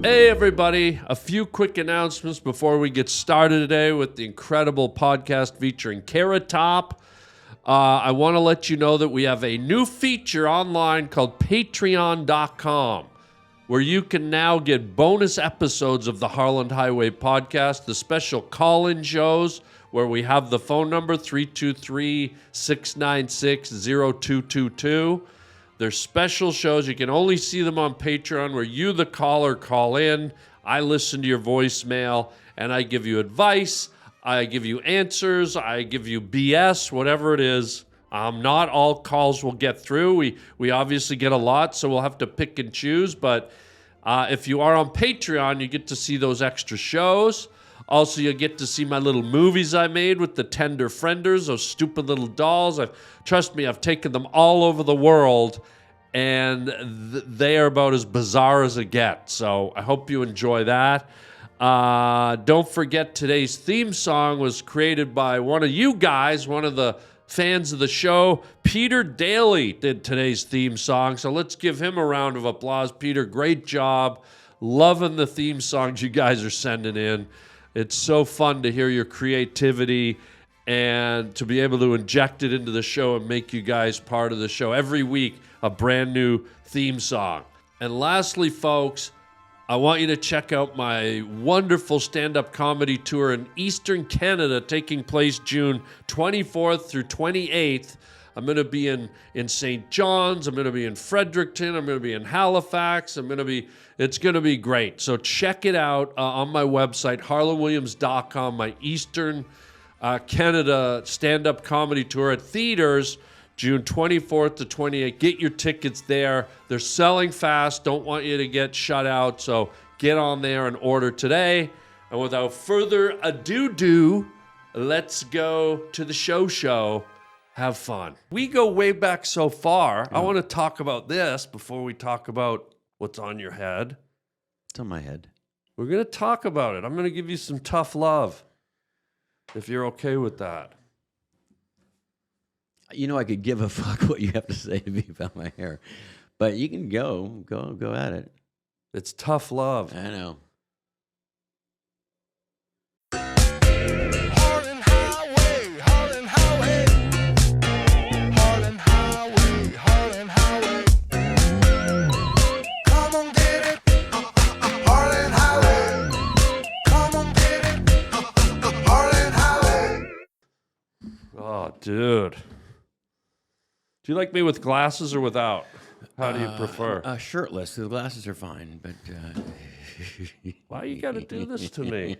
Hey everybody, a few quick announcements before we get started today with the incredible podcast featuring Carrot Top. I want to let you know that we have a new feature online called Patreon.com, where you can now get bonus episodes of the Harland Highway podcast, the special call-in shows where we have the phone number 323-696-0222. They're special shows. You can only see them on Patreon where you, the caller, call in. I listen to your voicemail, and I give you advice. I give you answers. I give you BS, whatever it is. Not all calls will get through. We obviously get a lot, so we'll have to pick and choose. But if you are on Patreon, you get to see those extra shows. Also, you get to see my little movies I made with the Tender Frienders, those stupid little dolls. Trust me, I've taken them all over the world, and they are about as bizarre as it gets. So I hope you enjoy that. Don't forget, today's theme song was created by one of you guys, one of the fans of the show. Peter Daly did today's theme song, so let's give him a round of applause. Peter, great job. Loving the theme songs you guys are sending in. It's so fun to hear your creativity and to be able to inject it into the show and make you guys part of the show. Every week, a brand new theme song. And lastly, folks, I want you to check out my wonderful stand-up comedy tour in Eastern Canada taking place June 24th through 28th. I'm going to be in St. John's. I'm going to be in Fredericton. I'm going to be in Halifax. It's going to be great. So check it out on my website, harlandwilliams.com, my Eastern Canada stand-up comedy tour at theaters, June 24th to 28th. Get your tickets there. They're selling fast. Don't want you to get shut out. So get on there and order today. And without further ado, let's go to the show. Have fun. We go way back so far. I want to talk about this before we talk about what's on your head. It's on my head. We're going to talk about it. I'm going to give you some tough love, if you're okay with that. You know, I could give a fuck what you have to say to me about my hair, but you can go at it. It's tough love. I know. Harland Highway, Harland Highway, Harland Highway, Harland Highway. Come on, get it, Harland Highway. Come on, get it, Harland Highway. Oh, dude. Do you like me with glasses or without? How do you prefer? Shirtless. The glasses are fine, but Why you got to do this to me?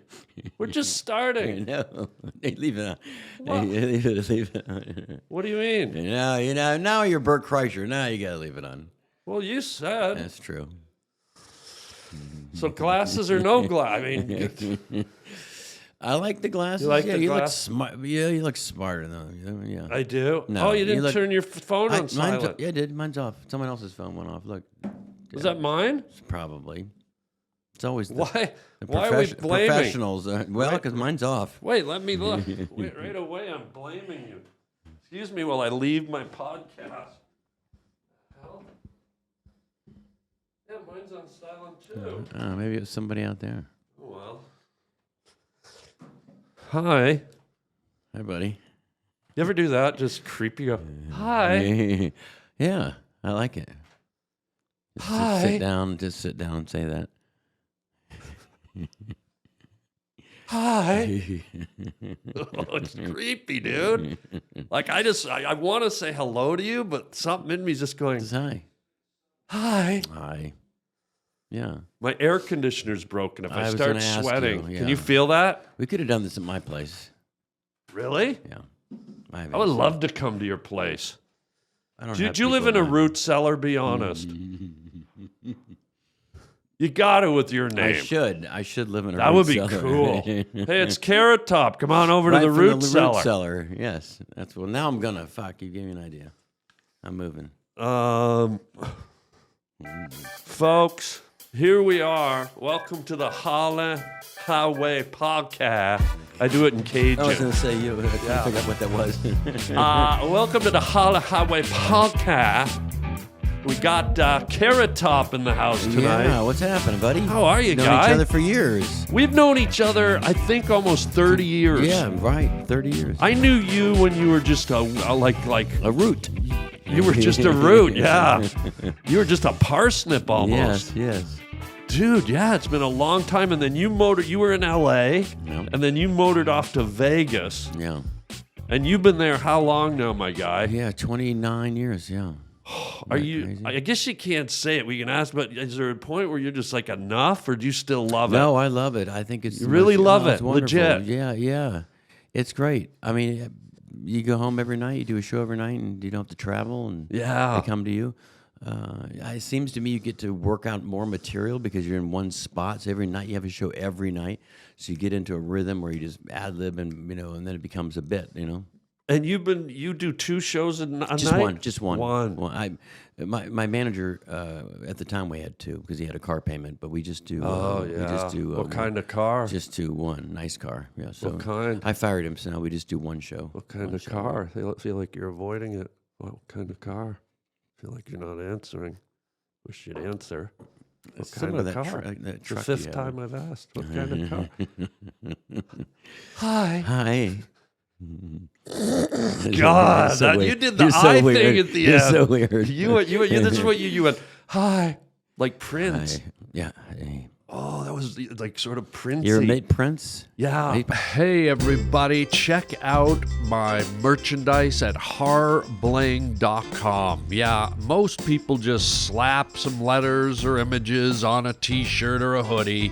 We're just starting. No, leave it on. What? Leave it on. What do you mean? Now you're Bert Kreischer. Now you gotta leave it on. Well, you said. That's true. So glasses or no glass? I mean, I like the glasses. You like yeah, the you glass? look smart. Yeah, you look smarter though. Yeah. I do. No, Oh, you didn't you look- turn your phone on silent. Yeah, I did. Mine's off. Someone else's phone went off. Look. Was that mine? Probably. It's always Why? Why are we blaming? professionals. Well, because mine's off. Wait, let me look. Wait, right away, I'm blaming you. Excuse me while I leave my podcast. Hell? Yeah, mine's on silent too. Oh, maybe it was somebody out there. Oh, well. Hi. Hi, buddy. You ever do that? Just creepy. Go, hi. Yeah, I like it. Just Hi. Sit down. Just sit down and say that. Hi. Oh, it's creepy, dude. Like, I want to say hello to you, but something in me's just going, Just hi. hi. Hi. Yeah. My air conditioner's broken. If I I was start gonna ask sweating, you, can yeah. you feel that? We could have done this at my place. Really? Yeah. I would love to come to your place. I don't Did you live in a root cellar? Be honest. You got it with your name. I should live in a root cellar. That would be cool. Hey, it's Carrot Top. Come on over to the root cellar. Yes. Now I'm gonna. Fuck, you gave me an idea. I'm moving. Folks, here we are. Welcome to the Harland Highway podcast. I do it in Cajun. I was gonna say you. I couldn't figure out what that was. Welcome to the Harland Highway podcast, We got Carrot Top in the house tonight. Yeah, what's happening, buddy? How are you, Known guy? each other for years. We've known each other, I think, almost 30 years. Yeah, right. 30 years. I knew you when you were just like A root. you were just a root. Yeah, you were just a parsnip almost. Yes. Dude, yeah, it's been a long time. And then you were in LA, Yep. and then you motored off to Vegas. Yeah. And you've been there how long now, my guy? Yeah, 29 years, yeah. Are Isn't that you? crazy? I guess you can't say it. We can ask, but is there a point where you're just like enough, or do you still love it? No, I love it. I think it's... You really love it's it, wonderful. legit. Yeah. It's great. I mean, you go home every night, you do a show every night, and you don't have to travel, and Yeah. they come to you. It seems to me you get to work out more material because you're in one spot. So every night you have a show every night, so you get into a rhythm where you just ad lib and and then it becomes a bit. And you do 2 shows a night? Just one. One. My manager at the time we had 2 because he had a car payment, but we just do. Oh We yeah. just do. What kind of car? Just do one nice car. Yeah. So What kind? I fired him, so now we just do one show. What kind of car? I feel like you're avoiding it. What kind of car? I feel like you're not answering. Wish you'd answer. What It's kind similar of to that car? that The truck you 5th have. time I've asked. What kind of car? Hi. Hi. God, So you weird. did the You're so eye weird. thing at the You're end. so weird. You this is what you went, hi, like Prince. Hi. Yeah. Hey. Oh, that was like sort of Princey. You ever met Prince? Yeah. Hey. Hey, everybody, check out my merchandise at harbling.com. Yeah, most people just slap some letters or images on a t-shirt or a hoodie,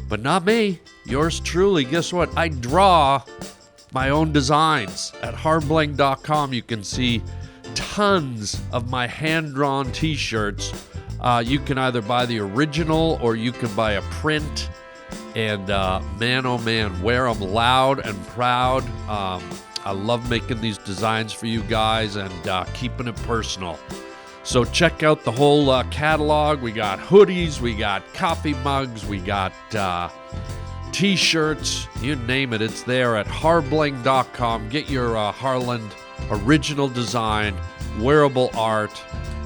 but not me. Yours truly. Guess what? I draw my own designs. At harbling.com, you can see tons of my hand-drawn t-shirts. You can either buy the original or you can buy a print. And man, oh man, wear them loud and proud. I love making these designs for you guys and keeping it personal. So check out the whole catalog. We got hoodies, we got coffee mugs, we got t-shirts, you name it, it's there at harbling.com. Get your Harland original design, wearable art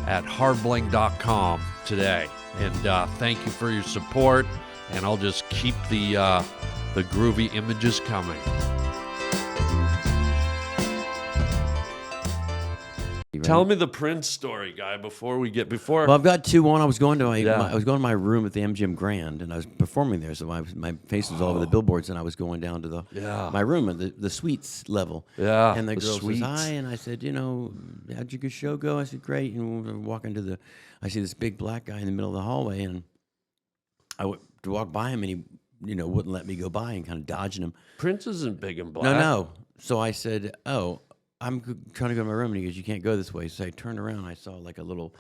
at harbling.com today. And thank you for your support, and I'll just keep the groovy images coming. Tell me the Prince story, guy, before. Well, I've got 2. One, I was going to Yeah. I was going to my room at the MGM Grand, and I was performing there, so my face was all over the billboards, and I was going down to my room at the suites level. Yeah, And the the girl suites. says hi, and I said, how'd your show go? I said, great. And we're walking to I see this big black guy in the middle of the hallway, and I went to walk by him, and he, wouldn't let me go by, and kind of dodging him. Prince isn't big and black. No. So I said, oh, I'm trying to go to my room, and he goes, you can't go this way. So I turned around, and I saw like a little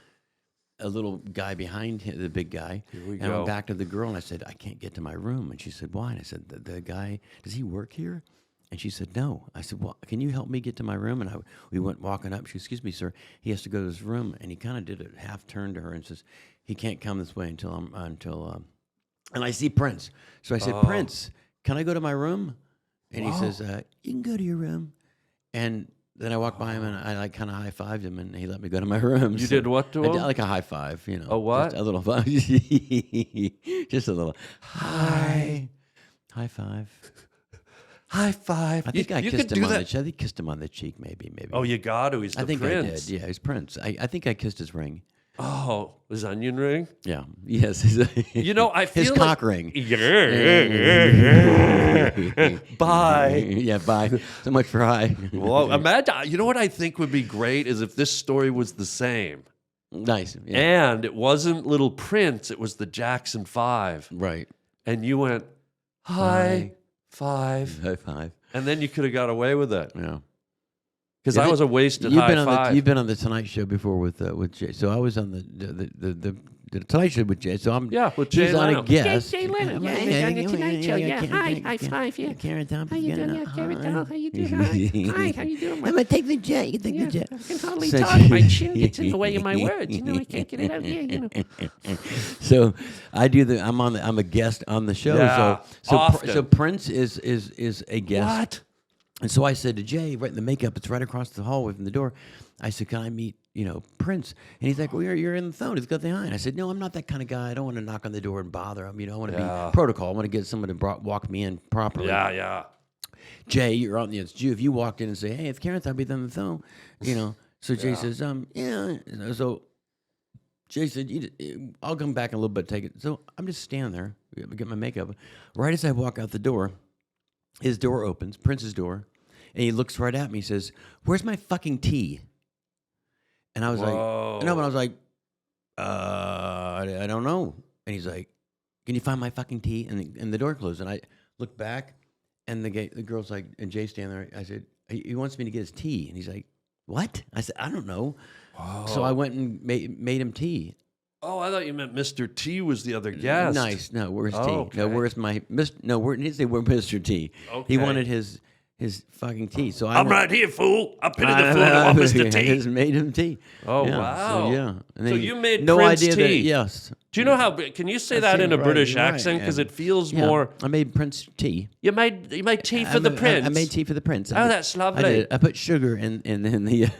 guy behind him, the big guy. we and I go. went back to the girl, and I said, I can't get to my room. And she said, why? And I said, the guy, does he work here? And she said, no. I said, well, can you help me get to my room? And we went walking up. She said, excuse me, sir. He has to go to his room. And he kind of did a half turn to her and says, he can't come this way until and I see Prince. So I said, Prince, can I go to my room? And he says, you can go to your room. And then I walked by him, and I kind of high-fived him, and he let me go to my room. You did what to I did him? like a high five, A what? Just a little just a little high five. High five. I think I you kissed could him do on that. the. I think kissed him on the cheek, maybe. Oh, you got to. He's the I think Prince. I did. Yeah, he's Prince. I think I kissed his ring. Oh, his onion ring. Yeah. Yes. You know, I feel his like, cock ring. Bye. Yeah. Bye. So much for high. Well, imagine. You know what I think would be great is if this story was the same, Nice. Yeah. and it wasn't Little Prince; it was the Jackson 5, Right. and you went high five, High five. and then you could have got away with it Yeah. because Yeah, I was a wasted You've high been on five. you've been on the Tonight Show before with Jay. So I was on the Tonight Show with Jay. So I'm with Jay he's on Leno. a guest. Jay Leno. Yeah, he's on the Tonight Show. Yeah, hi, high five. Yeah. Karen Thompson. How you doing? Yeah, Carrot Top. How you doing? Hi, how you doing? I'm gonna take the jet. You can take Yeah, the jet. I can hardly So- talk. My chin gets in the way of my words. I can't get it out. Yeah. So I do I'm a guest on the show. Yeah, so often. so Prince is a guest. What? And so I said to Jay, right in the makeup, it's right across the hallway from the door. I said, can I meet Prince. And he's like, well, you're in the phone. He's got the eye. And I said, no, I'm not that kind of guy. I don't want to knock on the door and bother him. I want to be protocol. I want to get someone to walk me in properly. Yeah. Jay, you're on the Jew. If you walked in and say, hey, it's Karen, I'll be on the phone. So Jay says, yeah. So Jay said, I'll come back in a little bit, take it. So I'm just standing there, get my makeup. Right as I walk out the door, his door opens, Prince's door, and he looks right at me. He says, where's my fucking tea? And I was like, I don't know. And he's like, can you find my fucking tea? And the door closed. And I looked back, and the girl's like, and Jay's standing there. I said, he wants me to get his tea. And he's like, what? I said, I don't know. Whoa. So I went and made him tea. Oh, I thought you meant Mr. T was the other guest. Nice. No, where's tea? Okay. No, where's my Mr. No, he didn't say where's Mr. T. Okay. He wanted his fucking tea. So I'm right here, fool. I've been in the fool. I want Mr. T. I just made him tea. Oh, yeah, wow. So, yeah. And So you made no Prince idea tea. That, yes. Do you know how? Can you say that in a British accent? Because it feels more. I made Prince tea. You made tea for the prince. I made tea for the prince. Oh, that's lovely. I did. I put sugar in the.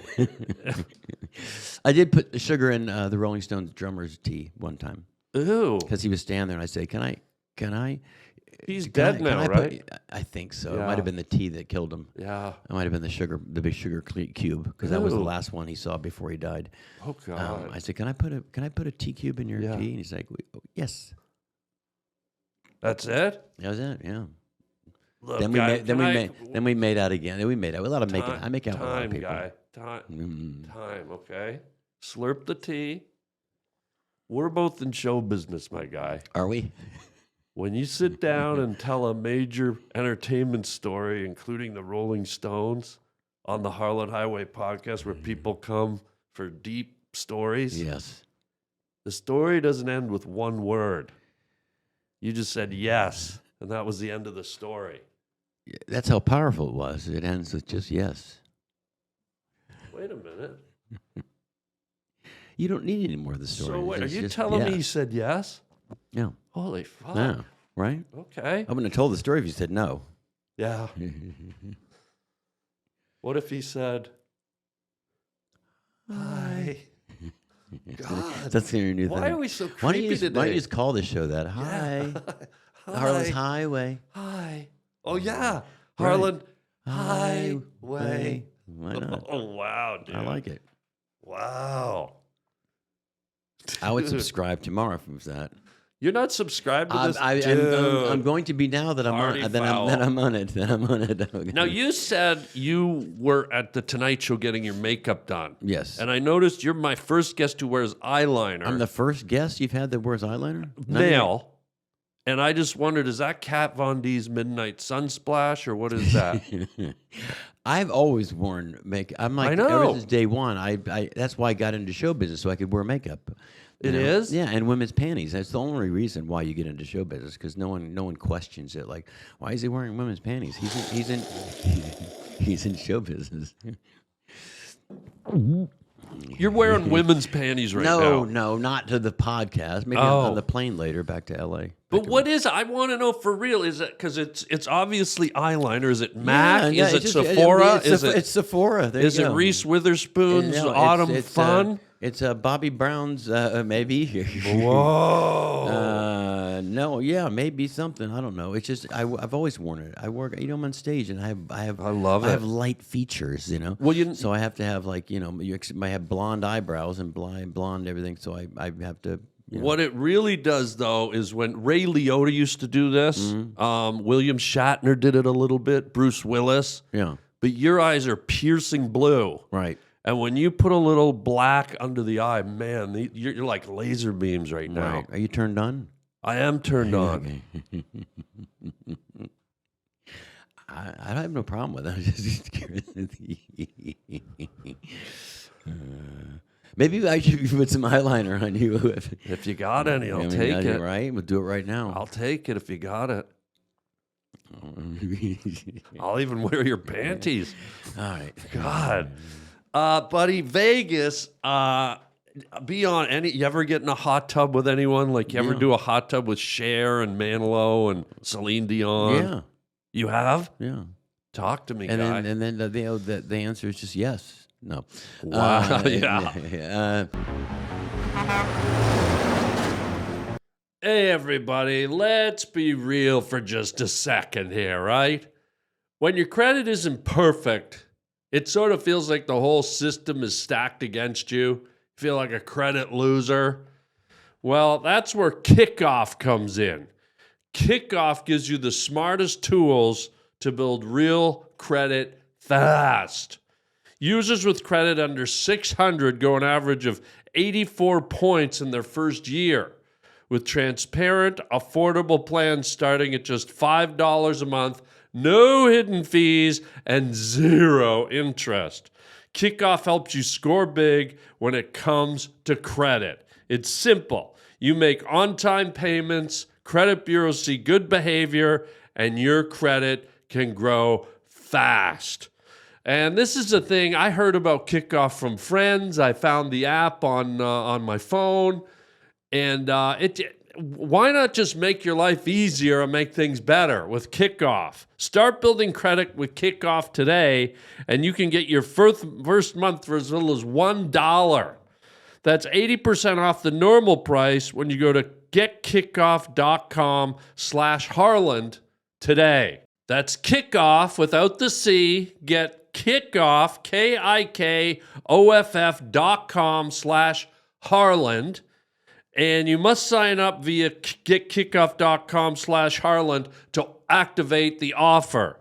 I did put the sugar in the Rolling Stones drummer's tea one time. Ooh. Because he was standing there, and I said, "Can I?" He's dead now, right? I think so. Yeah. It might have been the tea that killed him. Yeah. It might have been the big sugar cube, because that was the last one he saw before he died. Oh God! I said, "Can I put a tea cube in your tea?" And he's like, "Yes." That's it. That was it. Yeah. Look, Then we made out again. Then we made out. A lot of making. I make out with a lot of people. Guy. Time. Okay. Slurp the tea. We're both in show business, my guy. Are we? When you sit down and tell a major entertainment story, including the Rolling Stones, on the Harland Highway podcast, where people come for deep stories, yes, the story doesn't end with one word. You just said yes, and that was the end of the story. That's how powerful it was. It ends with just yes. Wait a minute. You don't need any more of the story. So what, are It's you just telling me yes. you said yes? Yeah. Holy fuck. Yeah. Right? Okay. I wouldn't have told the story if you said no. Yeah. What if he said, hi? God. That's your new thing. Why are we so Why don't creepy today? Why don't you just call the show that? Hi. Hi. Harland's Highway. Hi. Oh, yeah. Harland Highway. Why not? Oh, wow, dude. I like it. Wow. I would subscribe tomorrow from that. You're not subscribed to this? I'm going to be now that I'm Party on. foul. Then I'm on it. Then I'm on it. Okay. Now, you said you were at the Tonight Show getting your makeup done. Yes. And I noticed you're my first guest who wears eyeliner. I'm the first guest you've had that wears eyeliner? Male. And I just wondered, is that Kat Von D's Midnight Sunsplash, or what is that? I've always worn makeup. I'm like, I know. ever since day one, I that's why I got into show business, so I could wear makeup. It is? Yeah, and women's panties. That's the only reason why you get into show business, because no one questions it. Like, why is he wearing women's panties? He's in show business. You're wearing women's panties right now. No, not to the podcast. Maybe on the plane later back to L.A. But what is it? I want to know for real. Is it because it's obviously eyeliner? Is it MAC? Yeah, is it Sephora? It's Sephora. There is you it go. Reese Witherspoon's No, Autumn Fun? It's Bobby Brown's maybe. Whoa. No, yeah, maybe something. I don't know. It's just I've always worn it. I work, I'm on stage and I love it. I have light features, Well, so I have to have I have blonde eyebrows and blonde everything. So I have to. What it really does, though, is when Ray Liotta used to do this, William Shatner did it a little bit, Bruce Willis. Yeah. But your eyes are piercing blue. Right. And when you put a little black under the eye, man, you're like laser beams right now. Right. Are you turned on? I am turned on. I have no problem with that. I'm just curious. Maybe I should put some eyeliner on you. If you got any, I'll take it. Right? We'll do it right now. I'll take it if you got it. I'll even wear your panties. All right. God. Buddy, Vegas, be on any. You ever get in a hot tub with anyone? Like, you ever do a hot tub with Cher and Manilow and Celine Dion? Yeah. You have? Yeah. Talk to me, And guy. then the answer is just yes. No. Wow, yeah. Hey, everybody, let's be real for just a second here, right? When your credit isn't perfect, it sort of feels like the whole system is stacked against you. You feel like a credit loser. Well, that's where Kickoff comes in. Kickoff gives you the smartest tools to build real credit fast. Users with credit under 600 go an average of 84 points in their first year, with transparent, affordable plans starting at just $5 a month, no hidden fees, and zero interest. Kickoff helps you score big when it comes to credit. It's simple. You make on-time payments, credit bureaus see good behavior, and your credit can grow fast. And this is a thing I heard about Kickoff from friends. I found the app on my phone, and why not just make your life easier and make things better with Kickoff? Start building credit with Kickoff today, and you can get your first month for as little as $1. That's 80% off the normal price when you go to getkickoff.com/Harland today. That's Kickoff without the C. Get Kickoff, KIKOFF.com/Harland. And you must sign up via getkickoff.com/Harland to activate the offer.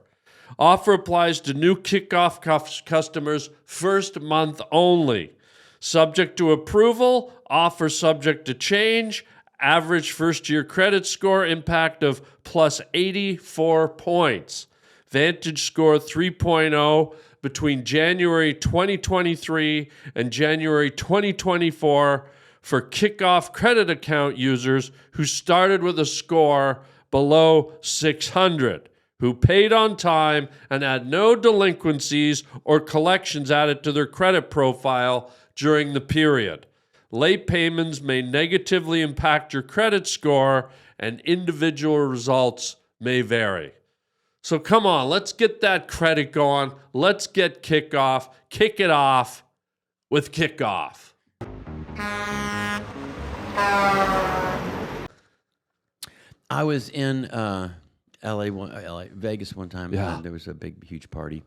Offer applies to new Kickoff customers first month only. Subject to approval, offer subject to change, average first-year credit score impact of plus 84 points. Vantage score 3.0 between January 2023 and January 2024 for Kickoff credit account users who started with a score below 600, who paid on time and had no delinquencies or collections added to their credit profile during the period. Late payments may negatively impact your credit score, and individual results may vary. So come on, let's get that credit going. Let's get Kickoff. Kick it off with Kickoff. I was in Vegas one time. Yeah. And there was a big, huge party,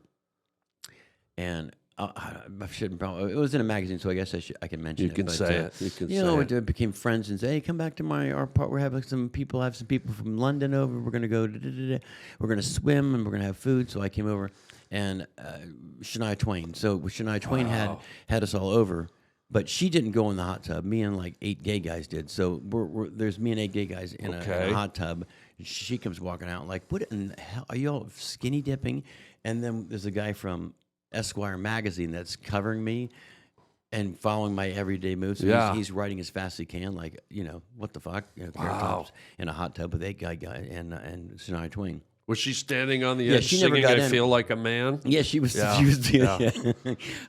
and I shouldn't probably. It was in a magazine, so I guess I can mention You it. can but, say it. You can You say know, it. it became friends and say, "Hey, come back to our part. We're having some people. Have some people from London over. We're gonna go. We're gonna swim and we're gonna have food." So I came over, and Shania Twain. So Shania Twain had us all over. But she didn't go in the hot tub. Me and like 8 gay guys did. So there's me and 8 gay guys in a hot tub. She comes walking out like, what in the hell? Are you all skinny dipping? And then there's a guy from Esquire magazine that's covering me and following my everyday moves. So Yeah. he's writing as fast as he can. Like, what the fuck? Carrot tops in a hot tub with 8 guy and Shania Twain. Was she standing on the edge she never singing got I in. Feel Like a Man? Yeah, she was. Yeah, She was. Yeah.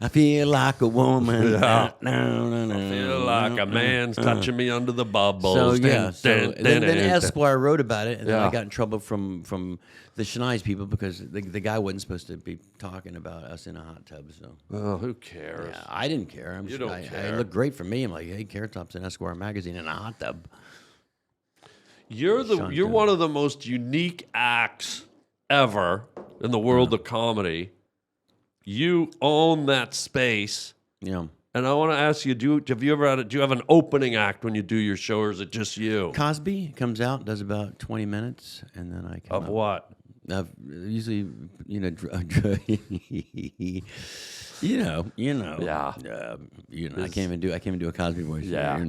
I feel like a woman. Yeah. No. I feel like a man's touching me under the bubbles. So Dun, dun, then dun, dun. Esquire wrote about it, and then Yeah. I got in trouble from the Shania's people because the guy wasn't supposed to be talking about us in a hot tub. So Oh, who cares? yeah, I didn't care. You don't I care. looked great for me. I'm like, hey, Carrot Top's in Esquire magazine in a hot tub. You're Shanta. one of the most unique acts ever in the world of comedy. You own that space. Yeah. And I want to ask you, do you have an opening act when you do your show, or is it just you? Cosby comes out, does about 20 minutes, and then I come Of up. what? Usually, Yeah. I can't even do a Cosby voice. Yeah.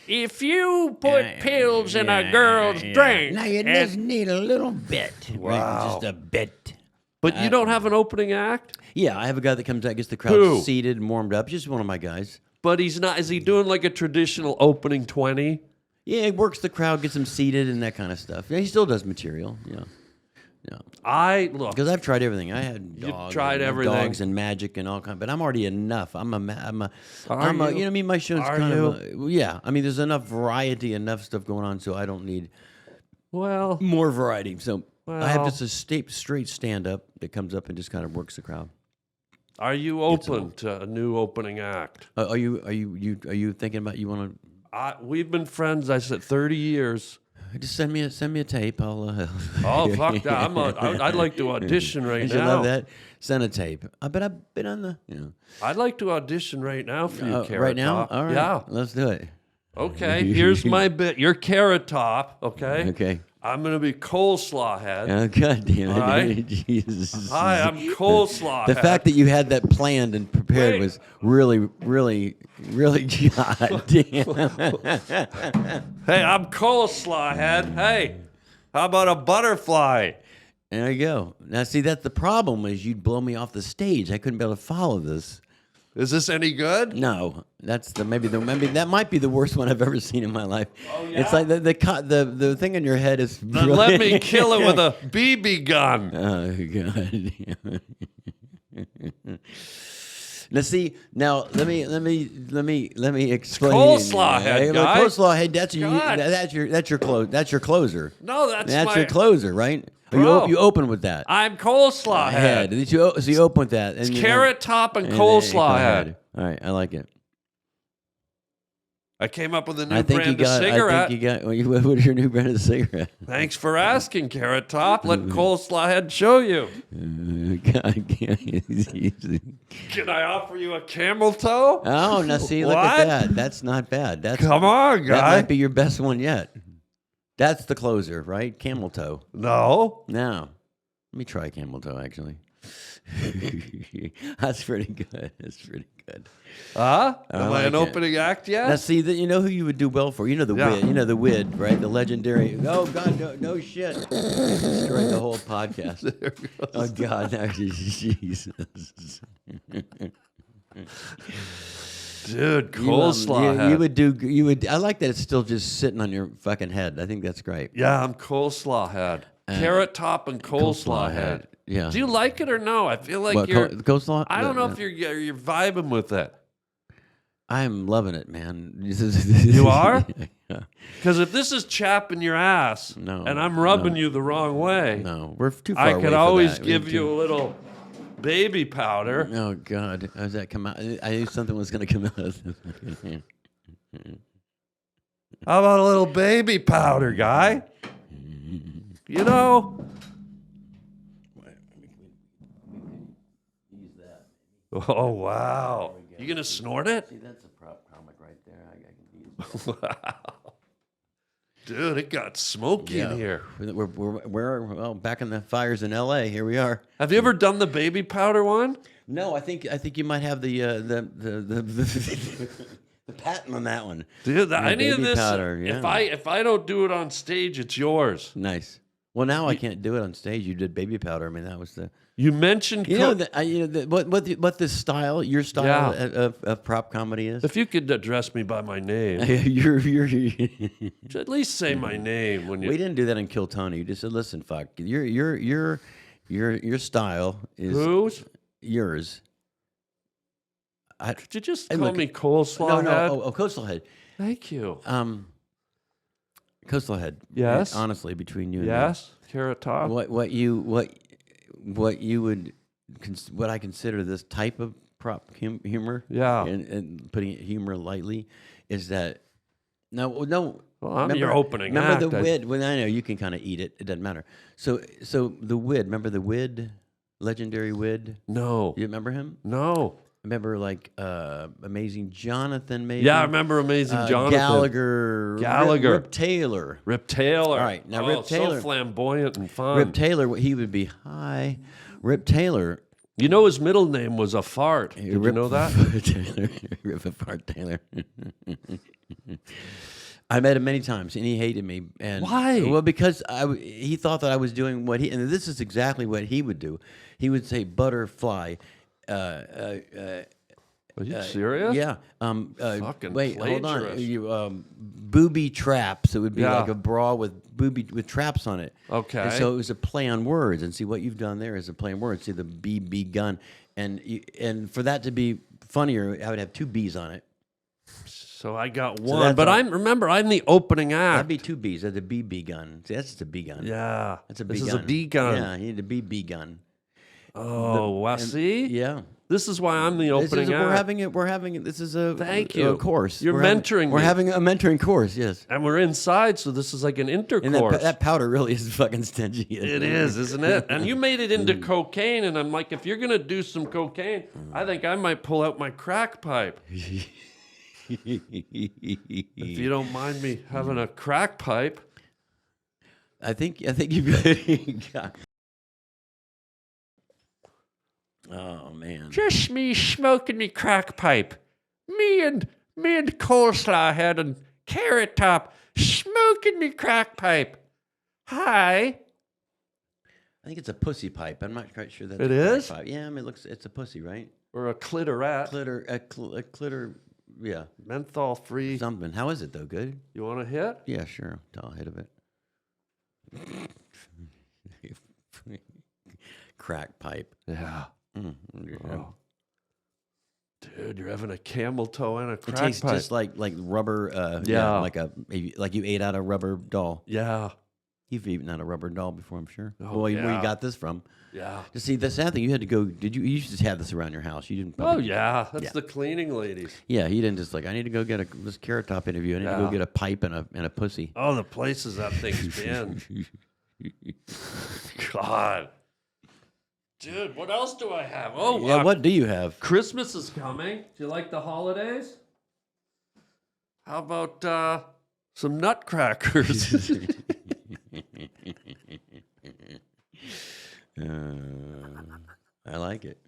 If you put pills in a girl's drink, Now you just need a little bit. Wow. Right? Just a bit. But you don't have an opening act? Yeah, I have a guy that comes out, gets the crowd Who? seated and warmed up. Just one of my guys. But he's not. Is he doing like a traditional opening 20? Yeah, he works the crowd, gets them seated and that kind of stuff. Yeah, he still does material. Yeah. Look. Because I've tried everything. I had You've dogs, tried and everything. dogs and magic and all kind. But I'm already enough. Are you you? know what I mean? My show's Are kind you? of yeah. I mean, there's enough variety, enough stuff going on, so I don't need Well, more variety. So I have Well. just a straight stand up that comes up and just kind of works the crowd. Are you open to a new opening act? Are you thinking about you want We've been friends, I said, 30 years. to just send me a tape? I'll. Oh, fuck that. I'd like to audition right Don't you now. love that? Send a tape. But I've been on the. I'd like to audition right now for you, Carrot right now. Top. All right. Yeah. Let's do it. Okay, here's my bit. You're Carrot Top, okay? Okay. I'm going to be Coleslaw Head. Oh, God damn it. All right. Jesus. Hi, I'm Coleslaw The Head. fact that you had that planned and prepared Wait. was really, really, really, God damn. Hey, I'm Coleslaw Head. Hey, how about a butterfly? There you go. Now, see, that's the problem is you'd blow me off the stage. I couldn't be able to follow this. Is this any good? No, that's maybe that might be the worst one I've ever seen in my life. Oh, yeah? It's like the thing in your head is. Then really- let me kill it with a BB gun. Oh God. Now see, let me explain. Coleslaw head, Hey, guy. Coleslaw head. That's God. your closer. No, that's That's my your closer, right? Bro. You open with that. I'm Coleslaw Head. So you open with that. It's Carrot Top and Coleslaw Head. All right, I like it. I came up with a new I think brand you got. of cigarette. I think you got. What is your new brand of cigarette? Thanks for asking, Carrot Top. Let Coleslaw Head show you. God, Can I offer you a camel toe? oh, now see, look What? at that. That's not bad. That's Come on, that guy. might be your best one yet. That's the closer, right? Camel toe. No. Now, let me try camel toe. Actually, that's pretty good. That's pretty good. Huh? I Am I like an it. opening act yet? Now, see that you know who you would do well for. You know the Yeah. Wid. You know the Wid, right? The legendary. Oh God, no shit. Destroyed the whole podcast. Oh God, no, Jesus. Dude, Coleslaw Head. You would do. You would. I like that it's still just sitting on your fucking head. I think that's great. Yeah, I'm Coleslaw Head. Carrot Top and Coleslaw Head. Yeah. Do you like it or no? I feel like What, you're. coleslaw? I don't know if you're vibing with it. I'm loving it, man. You are? Yeah. Because if this is chapping your ass, No, and I'm rubbing no. you the wrong way, No, we're too far I away could for always that. give you a little baby powder. Oh God, how does that come out? I knew something was going to come out of this. How about a little baby powder, guy? You know? Oh, wow. You going to snort it? See, that's a prop comic right there. I can use Wow. Dude, it got smoky in here. We're well back in the fires in L.A. Here we are. Have you ever done the baby powder one? No, I think you might have the patent on that one. Dude, Yeah, any of baby this, powder, yeah. if I don't do it on stage, it's yours. Nice. Well, now I can't do it on stage. You did baby powder. I mean, that was the. You mentioned What this style, your style of prop comedy is. if you could address me by my name, you're at least say my name when you. We didn't do that in Kill Tony. You just said, "Listen, fuck, your style is Whose? yours." Could you just Hey, call look, me Coleslaw no, Head? Coastal Head. Thank you. Coastal Head. Yes. Honestly, between you and Yes, Carrot Top. me, what you would what I consider this type of prop humor. Yeah. And putting it humor lightly is that no. Well, I'm your opening Remember act. the Wid? Well, I know you can kind of eat it. It doesn't matter. So the Wid. Remember the Wid, legendary Wid. No. You remember him? No. Remember like Amazing Jonathan, maybe. Yeah, I remember Amazing Jonathan. Gallagher. Rip Taylor. Rip Taylor. All right, now Oh, Rip Taylor. so flamboyant and fun. Rip Taylor. He would be hi. Rip Taylor. You know his middle name was a fart. Did you Rip know that? Taylor. Rip apart Taylor. I met him many times, and he hated me. And Why? Well, because he thought that I was doing what he, and this is exactly what he would do. He would say butterfly. Are you serious? Yeah. Fucking wait, hold on. plagiarist. You booby traps. It would be Yeah. like a bra with traps on it. Okay. And so it was a play on words. And see what you've done there is a play on words. See the BB gun, and for that to be funnier, I would have two B's on it. So I got one, that's but all- I'm the opening act. That'd be two B's. That's a BB gun. See, that's just a B gun. Yeah. That's a B This gun. is a B gun. Yeah, you need a BB gun. Oh, well, see? Yeah. This is why I'm the opening act. We're having it. This is a Thank a you. course. You're We're mentoring We're me. having a mentoring course. Yes. And we're inside, so this is like an And intercourse. that powder really is fucking stingy. It is, isn't it? And you made it into cocaine, and I'm like, if you're gonna do some cocaine, I think I might pull out my crack pipe. If you don't mind me having a crack pipe. I think you've got. Oh man. Just me smoking me crack pipe. Me and coleslaw head and carrot top smoking me crack pipe. Hi. I think it's a pussy pipe. I'm not quite sure that's It a crack is? pipe. Yeah, I mean, it's a pussy, right? Or a clitorat. A clitter. Yeah, Menthol free. something. How is it though? Good. You want to hit? Yeah, sure. I'll hit a bit. Crack pipe. Yeah. Mm, Oh. Dude, you're having a camel toe and a It crack tastes pipe. just like rubber. Yeah. like you ate out a rubber doll. Yeah. You've eaten out a rubber doll before, I'm sure. Oh, Where yeah. you got this from? Yeah. To see the sad thing, you had to go. Did you? You used to have this around your house. You didn't. Oh, probably- yeah. That's Yeah. the cleaning ladies. Yeah, you didn't just like. I need to go get this Carrot Top interview. I need to Yeah. go get a pipe and a pussy. Oh, the places that thing's been. God. Dude, what else do I have? Oh, Yeah, what do you have? Christmas is coming. Do you like the holidays? How about some nutcrackers? I like it.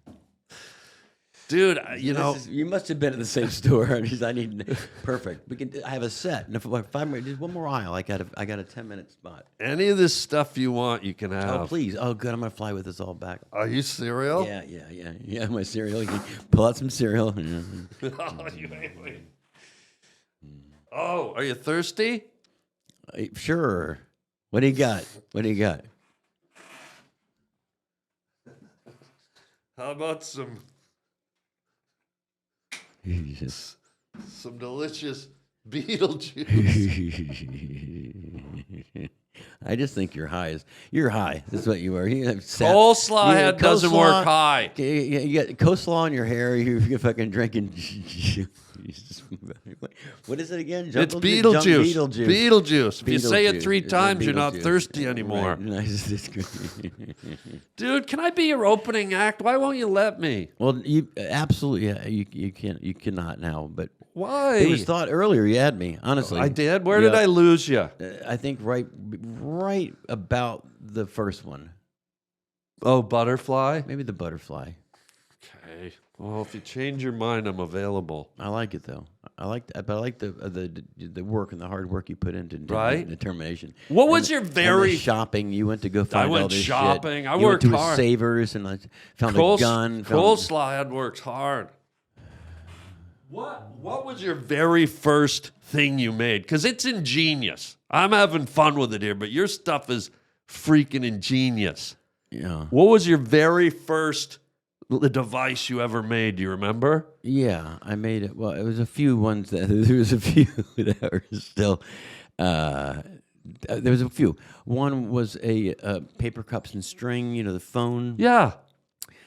Dude, you know, You must have been at the same store. I need perfect. I have a set. And if I'm just one more aisle, I got a 10-minute spot. any of this stuff you want, you can have. Oh please! Oh good, I'm gonna fly with this all back. Are you cereal? Yeah. My cereal. You can pull out some cereal. Oh, wait. Oh, are you thirsty? Sure. What do you got? How about some delicious Beetlejuice? I just think you're high. You're high. That's what you are. You have Coleslaw head doesn't work high. You got coleslaw in your hair. You're fucking drinking. What is it again? It's Beetlejuice. Beetlejuice. If you say it Beetlejuice. 3 It's times, you're not Beetlejuice. thirsty anymore. Right. Nice. That's good. Dude, can I be your opening act? Why won't you let me? Well, you absolutely. Yeah, you can't. You cannot now. But Why? it was thought earlier. You had me. Honestly, I did? Where did Yeah. I lose you? I think right about the first one. Oh, butterfly? Maybe the butterfly. Okay. Well, if you change your mind, I'm available. I like it though. I like the work and the hard work you put into Right. determination. What And was the- your and the very- shopping you went to go find went all this shopping. shit. I You worked went to hard. a Savers and found a gun. Coleslaw had worked hard. What was your very first thing you made? Because it's ingenious. I'm having fun with it here, but your stuff is freaking ingenious. Yeah. What was your very first device you ever made? Do you remember? Yeah, I made it. Well, it was a few ones that there was a few that were still. There was a few. One was a paper cups and string. You know, the phone. Yeah.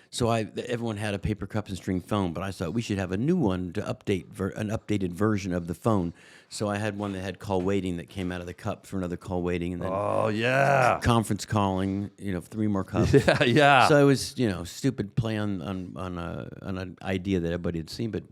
So everyone had a paper cups and string phone, but I thought we should have a new one to update an updated version of the phone. So I had one that had call waiting that came out of the cup for another call waiting, and then Oh, yeah. conference calling. 3 more cups. Yeah, yeah. So it was, stupid play on an idea that everybody had seen, but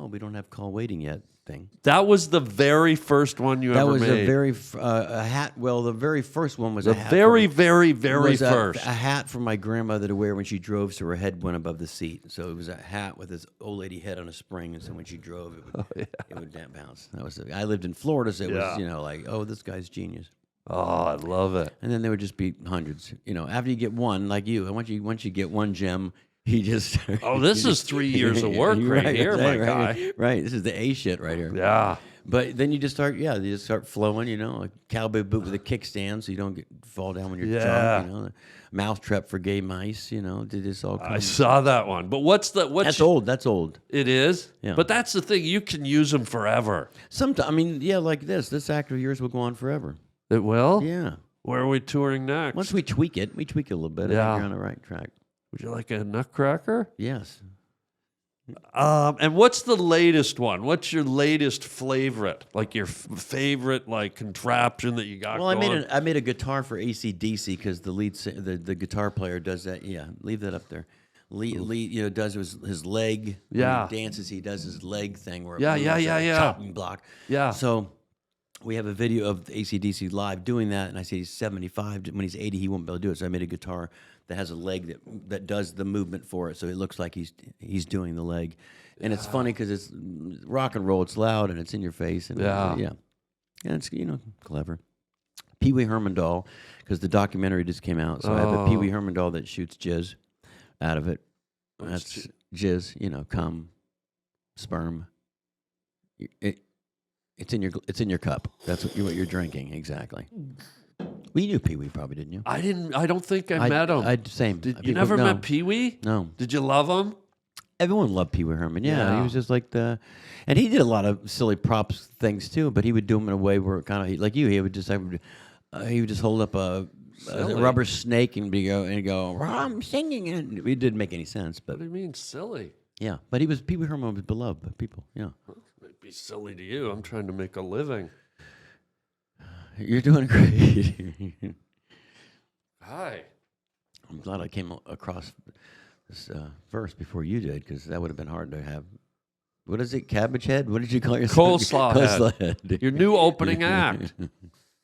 we don't have call waiting yet thing. That was the very first one you That ever was made. a hat. Well, the very first one was the a hat. very, from- very, very was first. a hat for my grandmother to wear when she drove, so her head went above the seat. So it was a hat with this old lady head on a spring, and so when she drove, it would bounce. That was. I lived in Florida, so it Yeah. was like, oh, this guy's genius. Oh, I love it. And then there would just be hundreds. After you get one, like you, and once you get one gem, he just. Oh, this is 3 years of work right here, my guy. Right, this is the A shit right here. Yeah. But then you just start, flowing, a cowboy boot with a kickstand so you don't fall down when you're Yeah. drunk, mousetrap for gay mice, did this all come. I saw that one. But what's That's old. That's old. It is? Yeah. But that's the thing. You can use them forever. Sometimes, like this. This act of yours will go on forever. It will? Yeah. Where are we touring next? Once we tweak it a little bit. I Yeah. think you're on the right track. Would you like a nutcracker? Yes. And what's the latest one? What's your latest favorite? Like your favorite like contraption that you got Well, going? I made a guitar for AC/DC because the guitar player does that. Yeah, leave that up there. Lead does his leg. Yeah. When he dances, he does his leg thing where it Yeah, moves yeah, like yeah, a yeah. chopping block. Yeah. So we have a video of AC/DC live doing that, and I said he's 75. When he's 80, he won't be able to do it. So I made a guitar that has a leg that does the movement for it, so it looks like he's doing the leg. And it's funny because it's rock and roll. It's loud and it's in your face. And Yeah. And it's clever. Pee Wee Herman doll, because the documentary just came out. So I have a Pee Wee Herman doll that shoots jizz out of it. That's jizz, cum, sperm. It's in your cup. That's what you're drinking exactly. Well, you knew Pee Wee probably, didn't you? I didn't. I don't think I met him. Same. You never met Pee Wee? No. Did you love him? Everyone loved Pee Wee Herman. Yeah, Yeah. he was just like and he did a lot of silly props things too. But he would do them in a way where kind of like you. He would just hold up a rubber snake and go. I'm singing, and it didn't make any sense. But What do you mean silly? yeah, but Pee Wee Herman was beloved by people. Yeah, It'd be silly to you. I'm trying to make a living. you're doing great. Hi. I'm glad I came across this verse before you did, because that would have been hard to have. What is it? Cabbage head? What did you call yourself? Coleslaw head. Your new opening act.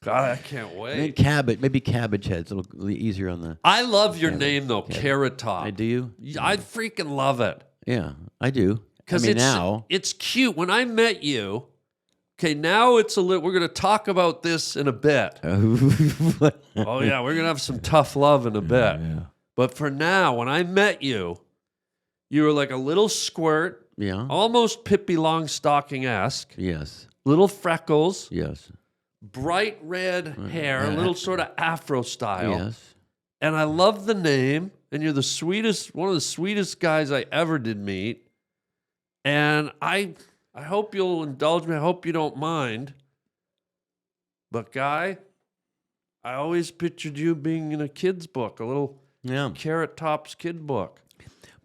God, I can't wait. Maybe cabbage heads. A little easier on the. I love your name though, Carrot Top. Do you? I freaking love it. Yeah, I do. Because now it's cute. When I met you, okay, now it's a little. We're gonna talk about this in a bit. Oh yeah, we're gonna have some tough love in a bit. Yeah. But for now, when I met you, you were like a little squirt, Yeah. almost Pippi Longstocking-esque, Yes. little freckles, Yes. bright red hair, a little sort of Afro style. Yes. And I love the name, and you're the sweetest, one of the sweetest guys I ever did meet. And I hope you'll indulge me. I hope you don't mind. But Guy, I always pictured you being in a kid's book, a little Yeah. Carrot Top's kid book.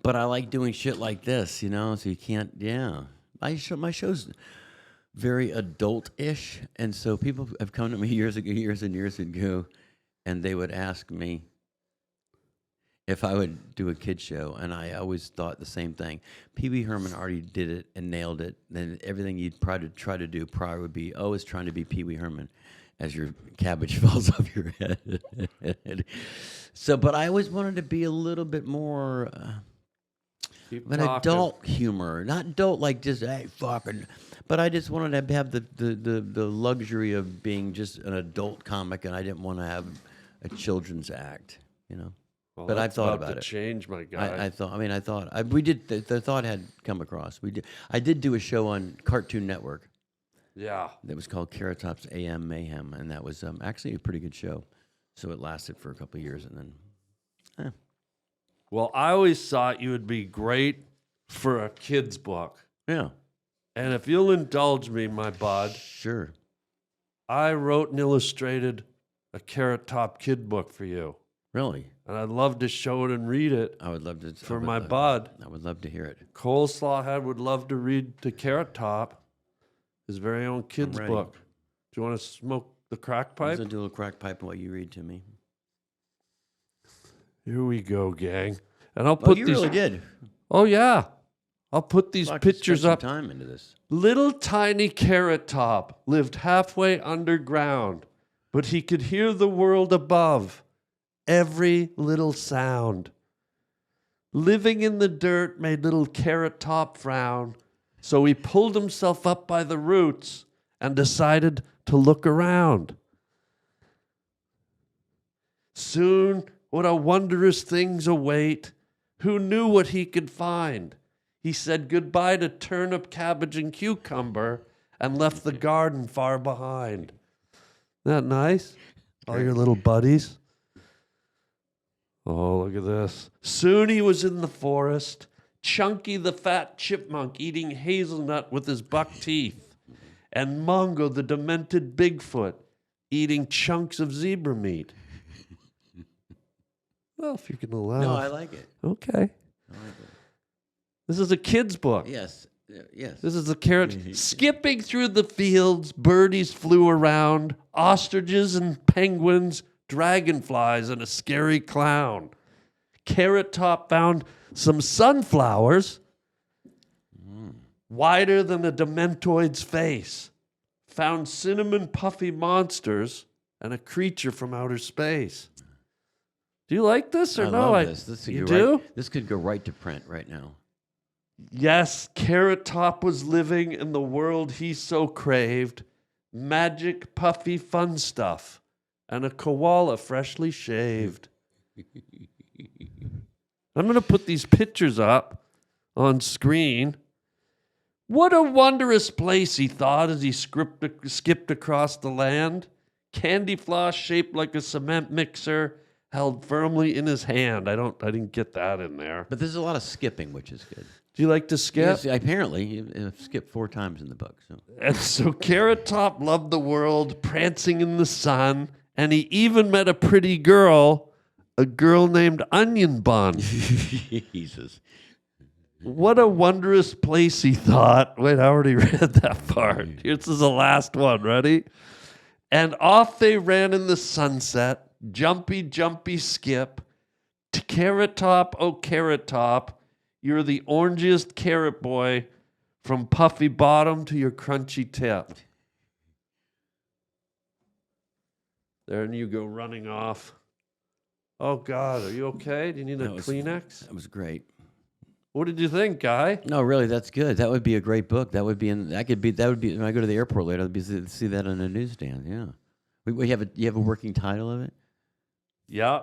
But I like doing shit like this, so you can't. Yeah. My show's very adult-ish, and so people have come to me years and years ago, and they would ask me if I would do a kid show, and I always thought the same thing. Pee Wee Herman already did it and nailed it. Then everything you'd try to do prior would be always trying to be Pee Wee Herman as your cabbage falls off your head. So, but I always wanted to be a little bit more Keep of an talking. adult humor, not adult like just hey fucking. But I just wanted to have the luxury of being just an adult comic, and I didn't want to have a children's act, Well, but I've that's thought about about to it. change, my guy. We did. The thought had come across. I did do a show on Cartoon Network Yeah. that was called Carrot Top's AM Mayhem, and that was actually a pretty good show. So it lasted for a couple of years, and then Well, I always thought you would be great for a kid's book. yeah, And if you'll indulge me, my bud, sure. I wrote and illustrated a Carrot Top kid book for you. Really, And I'd love to show it and read it I would love to. for my bud. I would love to hear it. Coleslaw Head would love to read to Carrot Top, his very own kid's ready. book. Do you want to smoke the crack I'm pipe? gonna do a little crack pipe while you read to me. Here we go, gang. And I'll Oh, put you these. really did. Oh yeah, I'll put these Fuck, you spent pictures some up. time into this. Little tiny Carrot Top lived halfway underground, but he could hear the world above, every little sound. Living in the dirt made little Carrot Top frown, so he pulled himself up by the roots and decided to look around. Soon, what a wondrous things await. Who knew what he could find? He said goodbye to turnip, cabbage, and cucumber and left the garden far behind. Isn't that nice? All your little buddies. Oh, look at this. Soon he was in the forest, Chunky the fat chipmunk eating hazelnut with his buck teeth, and Mongo the demented Bigfoot eating chunks of zebra meat. Well, if you can allow. No, I like it. Okay. I like it. This is a kid's book. Yes. Yes. This is the carrot. Skipping through the fields, birdies flew around, ostriches and penguins, dragonflies, and a scary clown. Carrot Top found some sunflowers wider than a Dementoid's face. Found cinnamon puffy monsters and a creature from outer space. Do you like this or I no? love this. This could You go do? Right, this could go right to print right now. Yes, Carrot Top was living in the world he so craved. Magic, puffy, fun stuff. And a koala freshly shaved. I'm going to put these pictures up on screen. What a wondrous place, he thought as he skipped across the land. Candy floss shaped like a cement mixer held firmly in his hand. I didn't get that in there. But there's a lot of skipping, which is good. Do you like to skip? Yes, apparently, you've skipped 4 times in the book. So. And so Carrot Top loved the world, prancing in the sun, and he even met a pretty girl, a girl named Onion Bun. Jesus. What a wondrous place, he thought. Wait, I already read that part. This is the last one. Ready? And off they ran in the sunset, jumpy, jumpy skip. To Carrot Top, oh Carrot Top, you're the orangiest carrot boy from puffy bottom to your crunchy tip. There, and you go running off. Oh, God, are you okay? Do you need a Kleenex? That was great. What did you think, Guy? No, really, that's good. That would be a great book. That would be when I go to the airport later, I'd see that on a newsstand. Yeah. You have a working title of it? Yeah.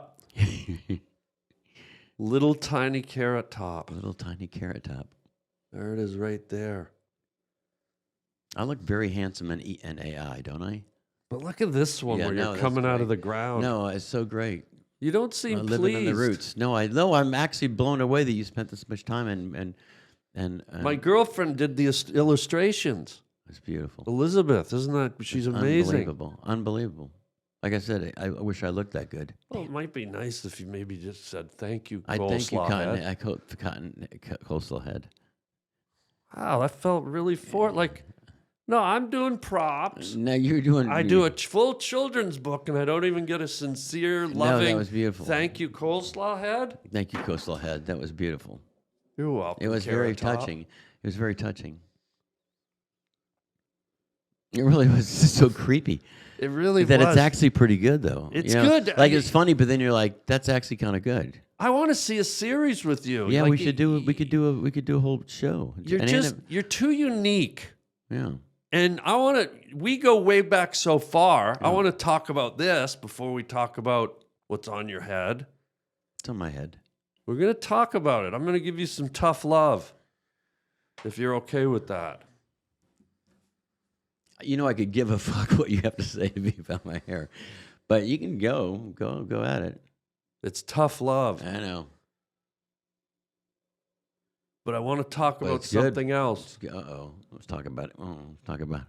Little Tiny Carrot Top. Little Tiny Carrot Top. There it is right there. I look very handsome in AI, don't I? But look at this one where you're that's coming out of great. the ground. No, it's so great. You don't seem Living in the pleased. roots. No, I'm actually blown away that you spent this much time and My girlfriend did the illustrations. it's beautiful. Elizabeth, isn't that? She's amazing. Unbelievable. Like I said, I wish I looked that good. Well, it might be nice if you maybe just said thank you, I thank you, Coleslaw Head. Coastal Head. Wow, that felt really like. No, I'm doing props. No, you're doing. I do a full children's book, and I don't even get a sincere, loving. that was beautiful. Thank you, Coleslaw Head. Thank you, Coastal Head. That was beautiful. You're welcome. It was very Carrot Top. touching. It was very touching. It really was so creepy. It really That was. it's actually pretty good, though. It's good. Like it's funny, but then you're like, that's actually kind of good. I want to see a series with you. Yeah, Like, we should do. We could do a whole show. You're too unique. Yeah. And we go way back so far. I want to talk about this before we talk about what's on your head. It's on my head. We're going to talk about it. I'm going to give you some tough love, if you're okay with that. You know, I could give a fuck what you have to say to me about my hair, but you can go at it. It's tough love. I know. But I want to talk But about it's good. something else. Let's talk about it. Let's talk about it.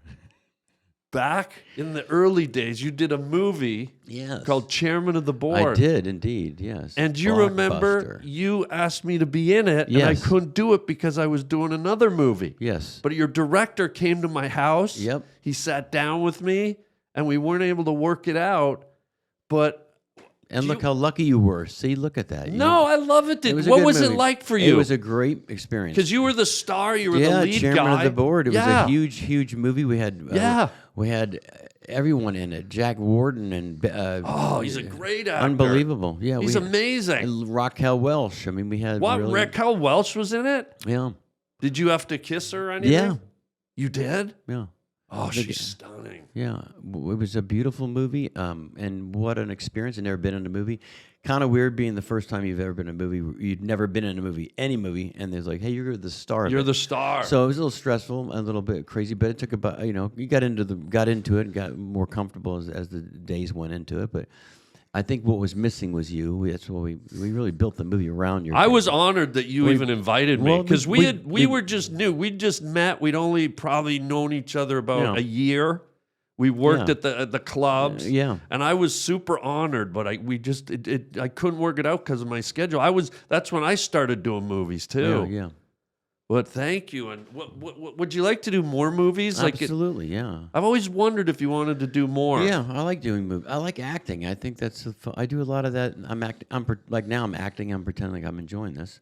Back in the early days, you did a movie Yes. called Chairman of the Board. I did indeed. Yes. And you remember Blockbuster. you asked me to be in it, and I Yes. couldn't do it because I was doing another movie. Yes. But your director came to my house. Yep. He sat down with me, and we weren't able to work it out. But And look how lucky you were. See, look at that. no, I love it. It was a What good was it movie. like for you? It was a great experience. Because you were the star. You were yeah, the lead chairman guy. of the board. It was Yeah. a huge movie. We had we had everyone in it. Jack Warden and Oh, he's a great actor. unbelievable. Yeah, He's we amazing. and Raquel Welch. I mean, we had What? really, Raquel Welch was in it? Yeah, Did you have to kiss her or anything? Yeah. You did? yeah. Oh, she's stunning. Yeah, it was a beautiful movie, and what an experience! I've never been in a movie. Kind of weird being the first time you've ever been in a movie. You'd never been in a movie, any movie, and there's like, hey, you're the star. You're of it. the star. So it was a little stressful, a little bit crazy, but it took about you got into it, and got more comfortable as the days went into it. But I think what was missing was you. That's what we really built the movie around your. I was honored that you even invited me well, because we we were just new. We'd just met. We'd only probably known each other about Yeah. a year. We worked Yeah. at the clubs. Yeah. And I was super honored, but I couldn't work it out because of my schedule. That's when I started doing movies too. Yeah. But thank you. And what would you like to do more movies? Absolutely, yeah. I've always wondered if you wanted to do more. Yeah, I like doing movies. I like acting. I think I do a lot of that. Like now I'm acting. I'm pretending like I'm enjoying this.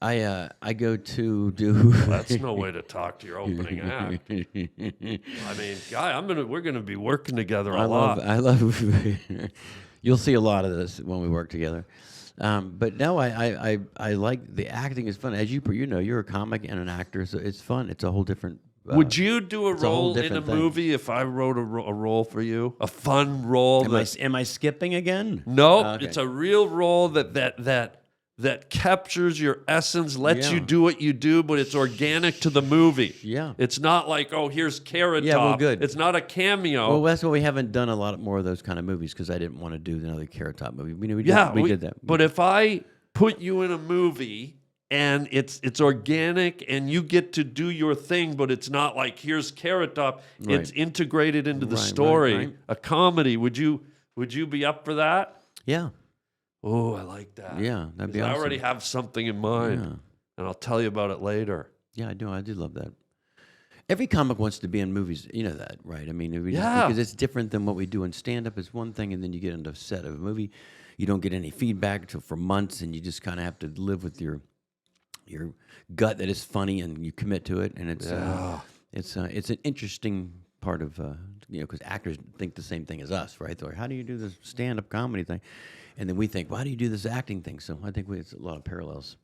I go to do. That's no way to talk to your opening act. I mean, Guy, we're gonna be working together a lot. I love. You'll see a lot of this when we work together. But no, I like the acting is fun. As you know, you're a comic and an actor, so it's fun. It's a whole different. Would you do a it's a whole role in a different thing. movie if I wrote a role for you? A fun role? Am I skipping again? No, Okay. it's a real role that captures your essence, lets you do what you do, but it's organic to the movie. Yeah. It's not like, oh, here's Carrot Yeah, well, Top. good. It's not a cameo. Well, that's why we haven't done a lot more of those kind of movies because I didn't want to do another Carrot Top movie. We did that. But if I put you in a movie and it's organic and you get to do your thing, but it's not like here's Carrot Top. Right. It's integrated into the Right, story. right. A comedy. Would you be up for that? Yeah, Oh, I like that. yeah, that'd be 'Cause awesome. I already have something in mind, Yeah. and I'll tell you about it later. Yeah, I do. I do love that. Every comic wants to be in movies. You know that, right? I mean, Yeah. because it's different than what we do in stand-up. It's one thing, and then you get into a set of a movie. You don't get any feedback for months, and you just kind of have to live with your gut that is funny, and you commit to it. And it's an interesting part of because actors think the same thing as us, right? They're like, how do you do this stand-up comedy thing? And then we think, why do you do this acting thing? So I think it's a lot of parallels.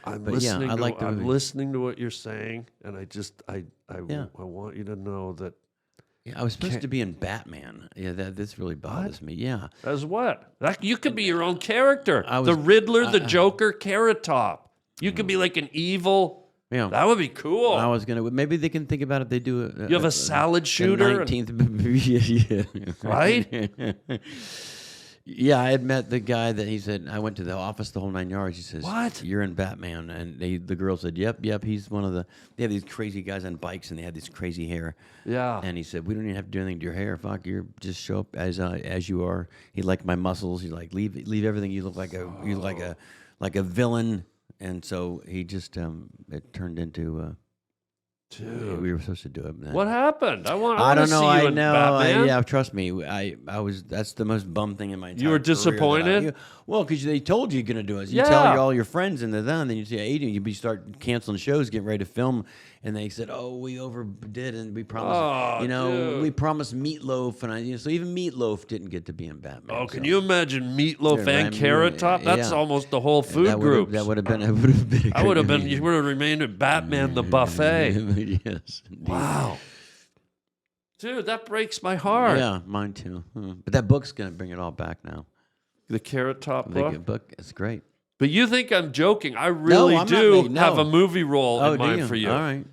I'm But yeah, listening. I like the I'm movie. listening to what you're saying, and I Yeah. want you to know that. Yeah, I was supposed to be in Batman. Yeah, this really bothers me. Yeah. As what? You could be your own character. I was- The Riddler, the Joker, Carrot Top. You could be like an evil. Yeah. That would be cool. I was gonna. Maybe they can think about it. They do. You have a salad shooter? 19th. yeah. Right? Yeah, I had met the guy that he said I went to the office the whole 9 yards. He says, What? You're in Batman, and the girl said, Yep. He's one of the. They have these crazy guys on bikes, and they have this crazy hair. Yeah. And he said, we don't even have to do anything to your hair. Fuck, you just show up as you are. He liked my muscles. He like leave everything. You look like a villain. And so he just it turned into. Dude. We were supposed to do it. What happened? I I wanna don't know. see you I in know. Batman. Yeah, trust me. I was. That's the most bum thing in my entire. You were career that disappointed? well, because they told you you're going to do it. You Yeah. tell all your friends, and then you see agent. You start canceling shows, getting ready to film, and they said, "Oh, we overdid, and we promised. Oh, dude. we promised Meatloaf, and so even Meatloaf didn't get to be in Batman. Oh, can so. you imagine Meatloaf Yeah, and right, Carrot Top? That's yeah. almost the whole food That group. That would have been. It would have been. I would have been. You would have remained at Batman the buffet. Yes. Indeed. Wow, dude, that breaks my heart. Yeah, mine too. But that book's going to bring it all back now. The Carrot Top The book. book, it's great. But you think I'm joking? I really I'm not do making- no. have a movie role Oh, in do mind you? for you. All right.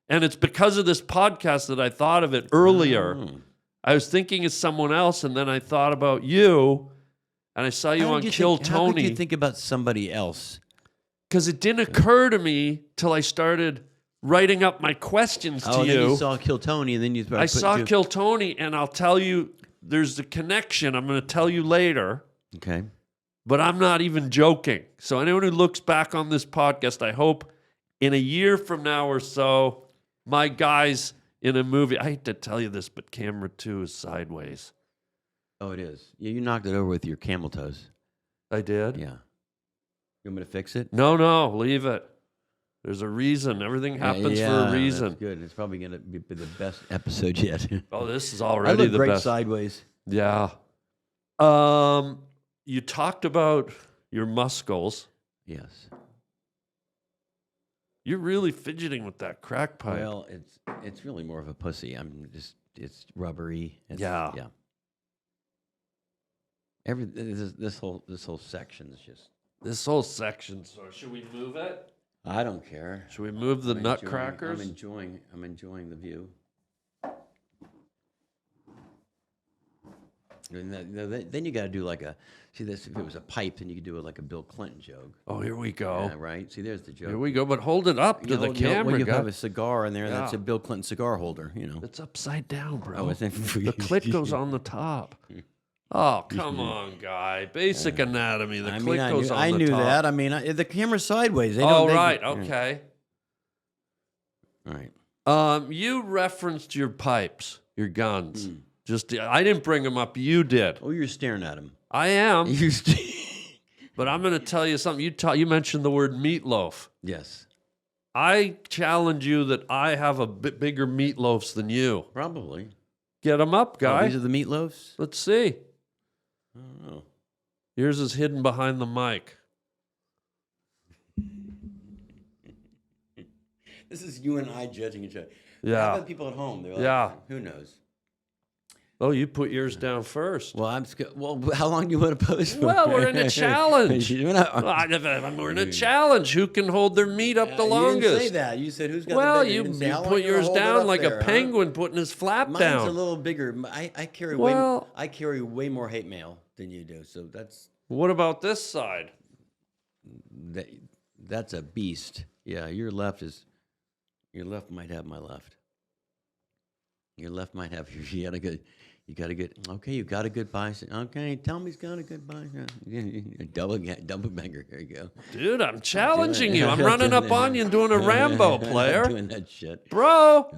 And it's because of this podcast that I thought of it earlier. Oh. I was thinking of someone else, and then I thought about you, and I saw you How on did Kill think, How could Tony. you think about somebody else? Because it didn't occur to me till I started writing up my questions to Then you. you saw Kill Tony, and then you. I saw Kill Tony, and I'll tell you, there's a connection. I'm going to tell you later, Okay. but I'm not even joking. So anyone who looks back on this podcast, I hope in a year from now or so, my guy's in a movie. I hate to tell you this, but camera 2 is sideways. Oh, it is. Yeah, you knocked it over with your camel toes. I did? Yeah. You want me to fix it? No, leave it. There's a reason. Everything happens for a reason. That's good. It's probably going to be the best episode yet. Oh, this is I already look the great best. sideways. Yeah. You talked about your muscles. Yes. You're really fidgeting with that crack pipe. Well, it's really more of a pussy. It's rubbery. Yeah. Yeah. This whole section is just. This whole section. So should we move it? I don't care. Should we move the I'm nutcrackers? I'm enjoying the view. Then you got to do like a. See this? If it was a pipe, then you could do it like a Bill Clinton joke. Oh, here we go. Yeah, right. See, there's the joke. Here we go. But hold it up to the camera, Well, you guy. have a cigar in there. Yeah. That's a Bill Clinton cigar holder. You know. It's upside down, bro. Oh, it's the clit goes on the top. Oh, come on, guy. Basic anatomy. The clit goes on the top. I knew that. I mean, the camera's sideways. They Oh, don't, right. Okay. All right. You referenced your pipes, your guns. I didn't bring them up. You did. Oh, you're staring at him. I am. But I'm going to tell you something. You mentioned the word meatloaf. Yes. I challenge you that I have a bit bigger meatloafs than you. Probably. Get them up, guy. These are the meatloafs? Let's see. I don't know. Yours is hidden behind the mic. This is you and I judging each other. Yeah. How about people at home? They're like, Yeah. Who knows? Oh, you put yours down first. Well, how long do you want to post for? Well, we're in a challenge. We're not- We're in a challenge. Who can hold their meat up the You longest? didn't say that. You said who's got Well, the bigger. you didn't say, how long put you gonna yours hold it down up like there, a penguin putting his flap Mine's down. a little bigger. I carry Well- I carry way more hate mail than you do. So What about this side? that's a beast. Yeah, your left might have my left. Your left might have you got a good. You got a good. Okay, you got a good bicep. Okay, tell me he's got a good bicep. Double banger. There you go. Dude, I'm challenging you. I'm running up on you and doing a Rambo, player. Doing that shit, Bro.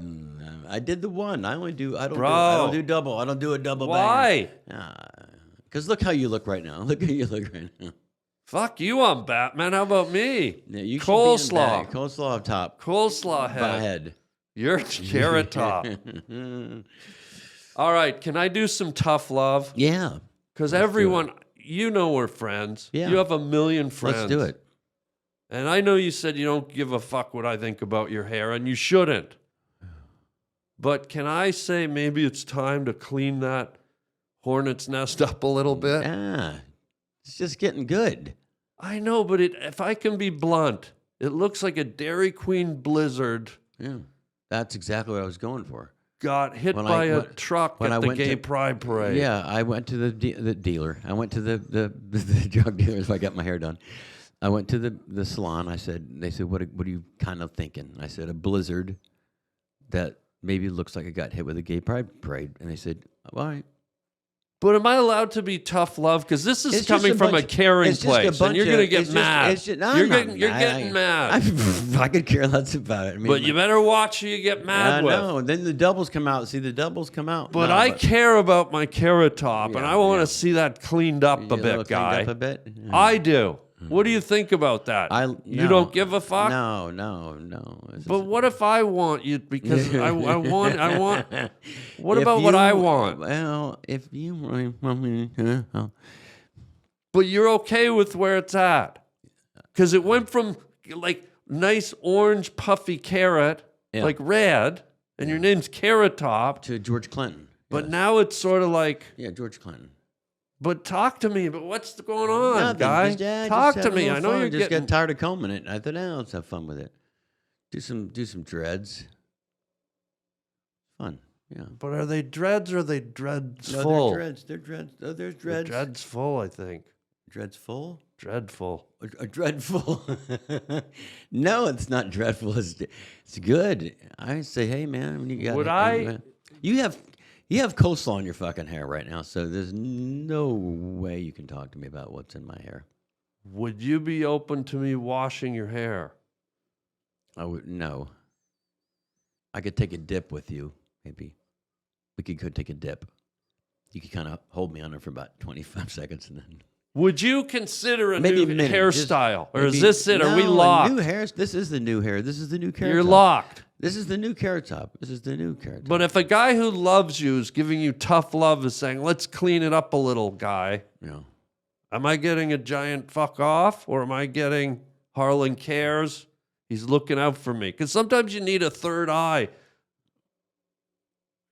I did the one. I don't do Bro. double. I don't do a double. Why? Because look how you look right now. Look how you look right now. Fuck you on Batman. How about me? Yeah, you should be in Coleslaw. back. Coleslaw up top. Coleslaw head. Head. You're carrot top. All right, can I do some tough love? Yeah. Because everyone, you know we're friends. Yeah. You have a million friends. Let's do it. And I know you said you don't give a fuck what I think about your hair, and you shouldn't. But can I say maybe it's time to clean that hornet's nest up a little bit? Yeah. It's just getting good. I know, but if I can be blunt, it looks like a Dairy Queen blizzard Yeah. That's exactly what I was going for. got hit When by I- a when- truck when at I the went Gay to- Pride Parade. Yeah, I went to the dealer. I went to the drug dealer if I got my hair done. I went to the salon. They said, what are you kind of thinking? I said, a blizzard that maybe looks like it got hit with a Gay Pride Parade. And they said, all right. But am I allowed to be tough love? Because this is It's just coming a from bunch- a caring it's just a place, and bunch you're going to of- get it's just- mad. it's just- no, you're I'm not getting, you're mad. getting mad. I could care less about it. I mean, But you better watch who you get mad with. No, and then the doubles come out. See, the doubles come out. But No, I care about my carrot top, and Yeah, I want to yeah. see that cleaned up You a get little bit, cleaned guy. up a bit? I do. What do you think about that? No. You don't give a fuck? No. But what if I want you? Because I want. What If about what you- I want? Well, if you really want me to, But you're okay with where it's at? Because it went from like nice orange puffy carrot, Yeah. like red, and your name's Carrot Top. to George Clinton. But now it's sort of like. Yeah, George Clinton. But talk to me. But what's going on, Nothing, guy? just, yeah, Talk just to have a me. little I know fun. you're just getting. got tired of combing it. I thought, let's have fun with it. Do some dreads. Fun, yeah. But are they dreads or are they dreads No, full? they're dreads. They're dreads. Oh, there's They're dreads. dreads full, I think. Dreads full. Dreadful. A dreadful. No, it's not dreadful. It's good. I say, hey man, when you got Would you have coleslaw in your fucking hair right now, so there's no way you can talk to me about what's in my hair. Would you be open to me washing your hair? I would no. I could take a dip with you, maybe. We could take a dip. You could kind of hold me under for about 25 seconds, and then Would you consider a maybe new a minute. hairstyle? Or is Maybe- this it? Are we No, locked? New hair. This is the new hair. This is the new carrot. You're top. locked. This is the new carrot top. This is the new carrot top. But if a guy who loves you is giving you tough love, is saying, let's clean it up a little, guy, Yeah. am I getting a giant fuck off? Or am I getting Harland cares? He's looking out for me. Because sometimes you need a third eye.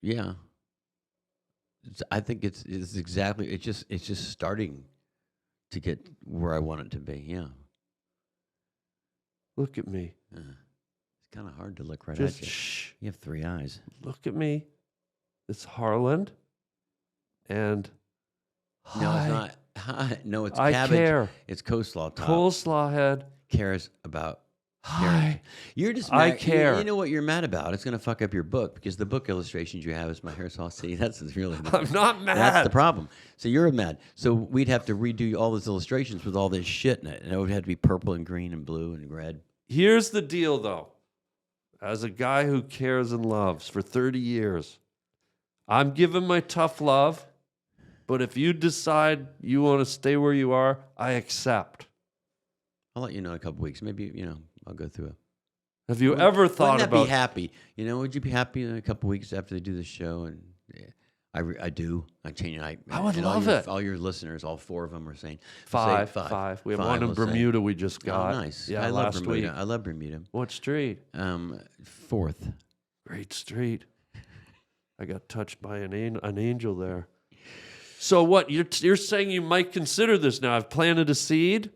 Yeah. I think it's exactly. It's just starting to get where I want it to be. Yeah. Look at me. It's kind of hard to look right Just at you. shh. You have 3 eyes. Look at me. It's Harland. And No, it's not. No, it's I cabbage. care. It's coleslaw top. Coleslaw head. Cares about. Hi. You're just. I mad- care. You know what you're mad about? It's going to fuck up your book because the book illustrations you have is my hair saw. See, that's really. I'm not mad. That's the problem. So you're mad. So we'd have to redo all those illustrations with all this shit in it, and it would have to be purple and green and blue and red. Here's the deal, though. As a guy who cares and loves for 30 years, I'm giving my tough love, but if you decide you want to stay where you are, I accept. I'll let you know in a couple weeks. Maybe I'll go through it. Have you ever thought Wouldn't that about be happy? Would you be happy in a couple weeks after they do the show? And yeah, I do. I change. I would and love all it. All your listeners, all 4 of them are saying five? say Five. We have Five, one in we'll say. Bermuda we just Oh, got. nice. Yeah, I love last Bermuda. week. I love Bermuda. What street? 4th. Great street. I got touched by an angel there. So what? You're saying you might consider this now? I've planted a seed.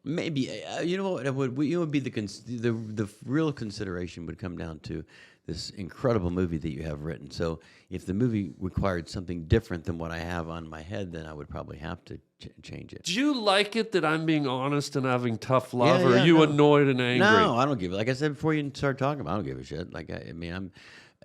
Maybe you know what? It would be the real consideration would come down to this incredible movie that you have written. So if the movie required something different than what I have on my head, then I would probably have to change it. Do you like it that I'm being honest and having tough love, Yeah, or yeah, are you no. annoyed and angry? No, I don't give it. Like I said before, you start talking about, I don't give a shit. Like I mean,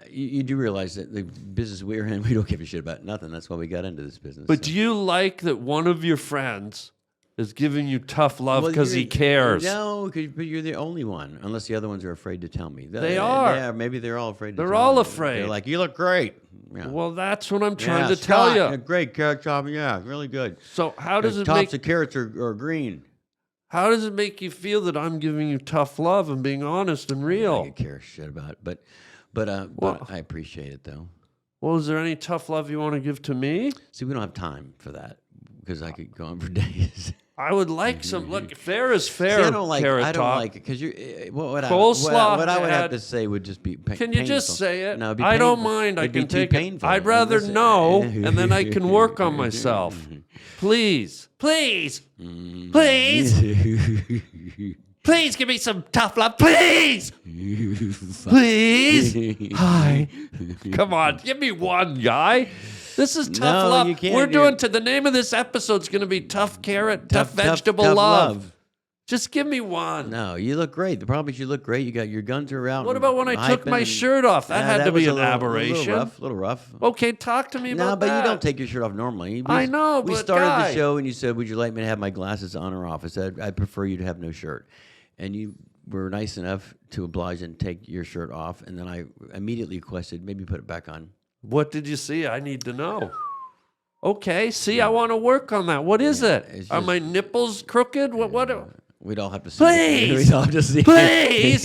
you do realize that the business we're in, we don't give a shit about nothing. That's why we got into this business. But do you like that one of your friends is giving you tough love Well, because he cares? No, but you're the only one, unless the other ones are afraid to tell me. They are. Yeah, maybe they're all afraid. They're to tell all me. afraid. They're like, you look great. Yeah. Well, that's what I'm trying Yeah, to tell Scott, you. Great carrot top. Yeah, really good. So how does it Tops make of carrots are green. how does it make you feel that I'm giving you tough love and being honest and I real? could care shit about it, but Well- I appreciate it though. Well, is there any tough love you want to give to me? See, we don't have time for that because I could go on for days. I would like some. Look, fair is fair. See, I don't like. Carrot I don't Top. like it because you're. What Coleslaw what I would had- have to say would just be. Can you just painful. say it? No, it'd be I don't painful. mind. I It'd be can too take it. painful. I'd rather Listen. know, and then I can work on myself. Please, please, please, please give me some tough love. Please, please. Hi. Come on, give me one, guy. This is tough No, love. you can't. We're You're- doing the name of this episode's going to be tough carrot, tough vegetable love. Just give me one. No, you look great. The problem is you look great. You got your guns are out. What and about when I took hyping my and- shirt off? That had to was be a an little- aberration. A little rough. Okay, talk to me about No, but that. you don't take your shirt off normally. I know, We but started Guy- the show and you said, "Would you like me to have my glasses on or off?" I said, "I'd prefer you to have no shirt," and you were nice enough to oblige and take your shirt off. And then I immediately requested, maybe put it back on. What did you see? I need to know. Okay, see, I want to work on that. What is it? it's Are just- my nipples crooked? What? We'd all have to see. Please! We'd all have to see. Please!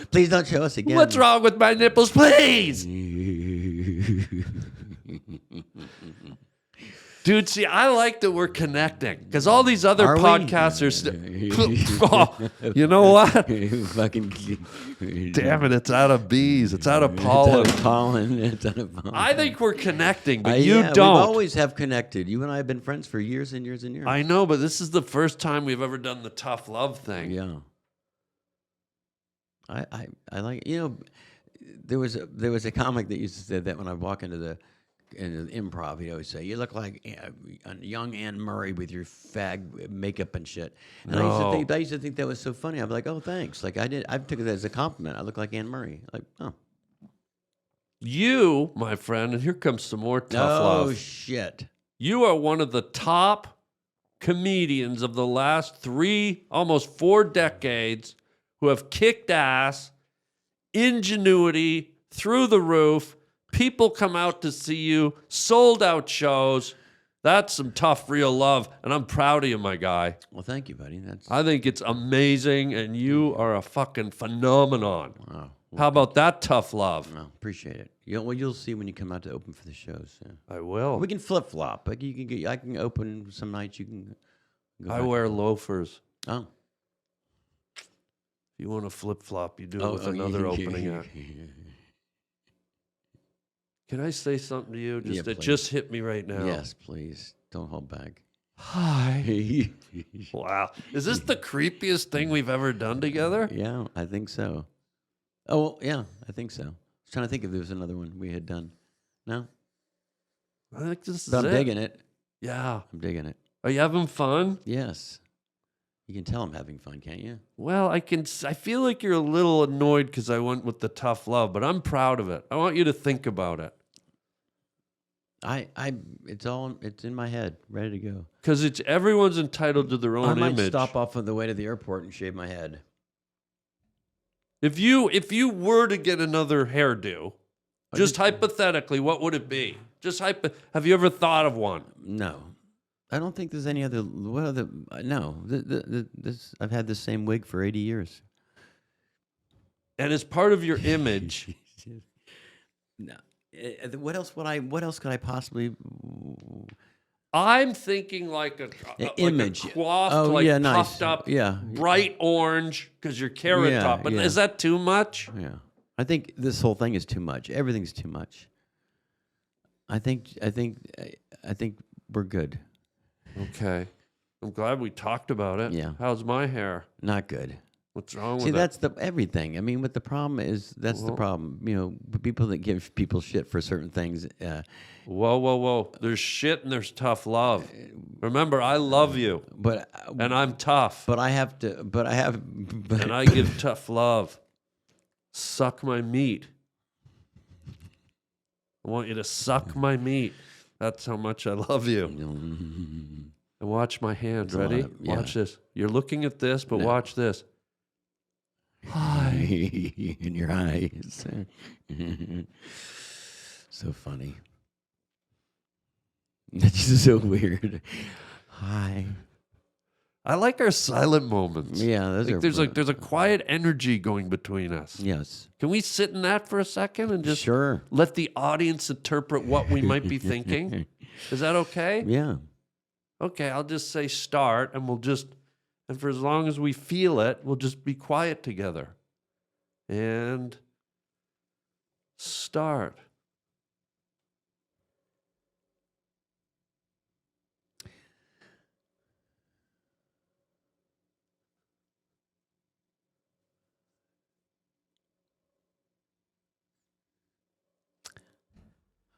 Please don't show us again. What's wrong with my nipples? Please! Dude, see, I like that we're connecting because all these other Are we? podcasts are. Oh, you know what? Fucking. Damn it! It's out of bees. It's out of pollen. It's out of pollen. It's out of pollen. I think we're connecting, but you yeah, don't. We always have connected. You and I have been friends for years and years and years. I know, but this is the first time we've ever done the tough love thing. Yeah. I like there was a comic that used to say that when I walk into the improv, he'd always say, "You look like a young Anne Murray with your fag makeup and shit." And I used to think that was so funny. I'd be like, "Oh, thanks." Like I took it as a compliment. I look like Anne Murray. Like, oh. You, my friend, and here comes some more tough Oh love. shit. You are one of the top comedians of the last 3, almost 4 decades who have kicked ass, ingenuity through the roof. People come out to see you, sold out shows. That's some tough, real love, and I'm proud of you, my guy. Well, thank you, buddy. That's I think it's amazing, and you are a fucking phenomenon. wow. How about that tough love? Well, appreciate it. You'll see when you come out to open for the shows. Yeah. I will. We can flip flop. Like I can open some nights. You can. Go I back. wear loafers. Oh. If you want to flip flop, you do it with another opening act. Can I say something to you? Yeah, It please. just hit me right now. Yes, please. Don't hold back. Hi. Wow. Is this the creepiest thing we've ever done together? Yeah, I think so. Oh, well, yeah, I think so. I was trying to think if there was another one we had done. No? I think this is But I'm it. digging it. Yeah. I'm digging it. Are you having fun? Yes. You can tell I'm having fun, can't you? Well, I feel like you're a little annoyed because I went with the tough love, but I'm proud of it. I want you to think about it. It's in my head, ready to go. Because everyone's entitled to their own I might image. stop off on the way to the airport and shave my head. If you were to get another hairdo, just hypothetically, what would it be? Have you ever thought of one? No, I don't think there's any other. What other? No, this I've had the same wig for 80 years. And as part of your image, No. What else would I? What else could I possibly? I'm thinking like a image. like a coiffed, Oh, like yeah, nice. puffed up, Yeah. bright orange because you're carrot Yeah, top. But yeah. is that too much? Yeah, I think this whole thing is too much. Everything's too much. I think we're good. Okay. I'm glad we talked about it. Yeah. How's my hair? Not good. What's wrong See, with that's the everything. I mean, what the problem is, that's the Well- problem. You know, people that give people shit for certain things. Whoa. There's shit and there's tough love. Remember, I love you But and I'm tough but I have to. But I have. But and I give tough love. Suck my meat. I want you to suck my meat. That's how much I love you. And watch my hand. a Ready? lot of- yeah. Watch this. You're looking at this, but No. watch this. in your eyes. So funny. That's just so weird. Hi. I like our silent moments. Yeah, those are. There's a quiet energy going between us. Yes. Can we sit in that for a second and just Sure. let the audience interpret what we might be thinking? Is that okay? Yeah. Okay, I'll just say start, and and for as long as we feel it, we'll just be quiet together. And start.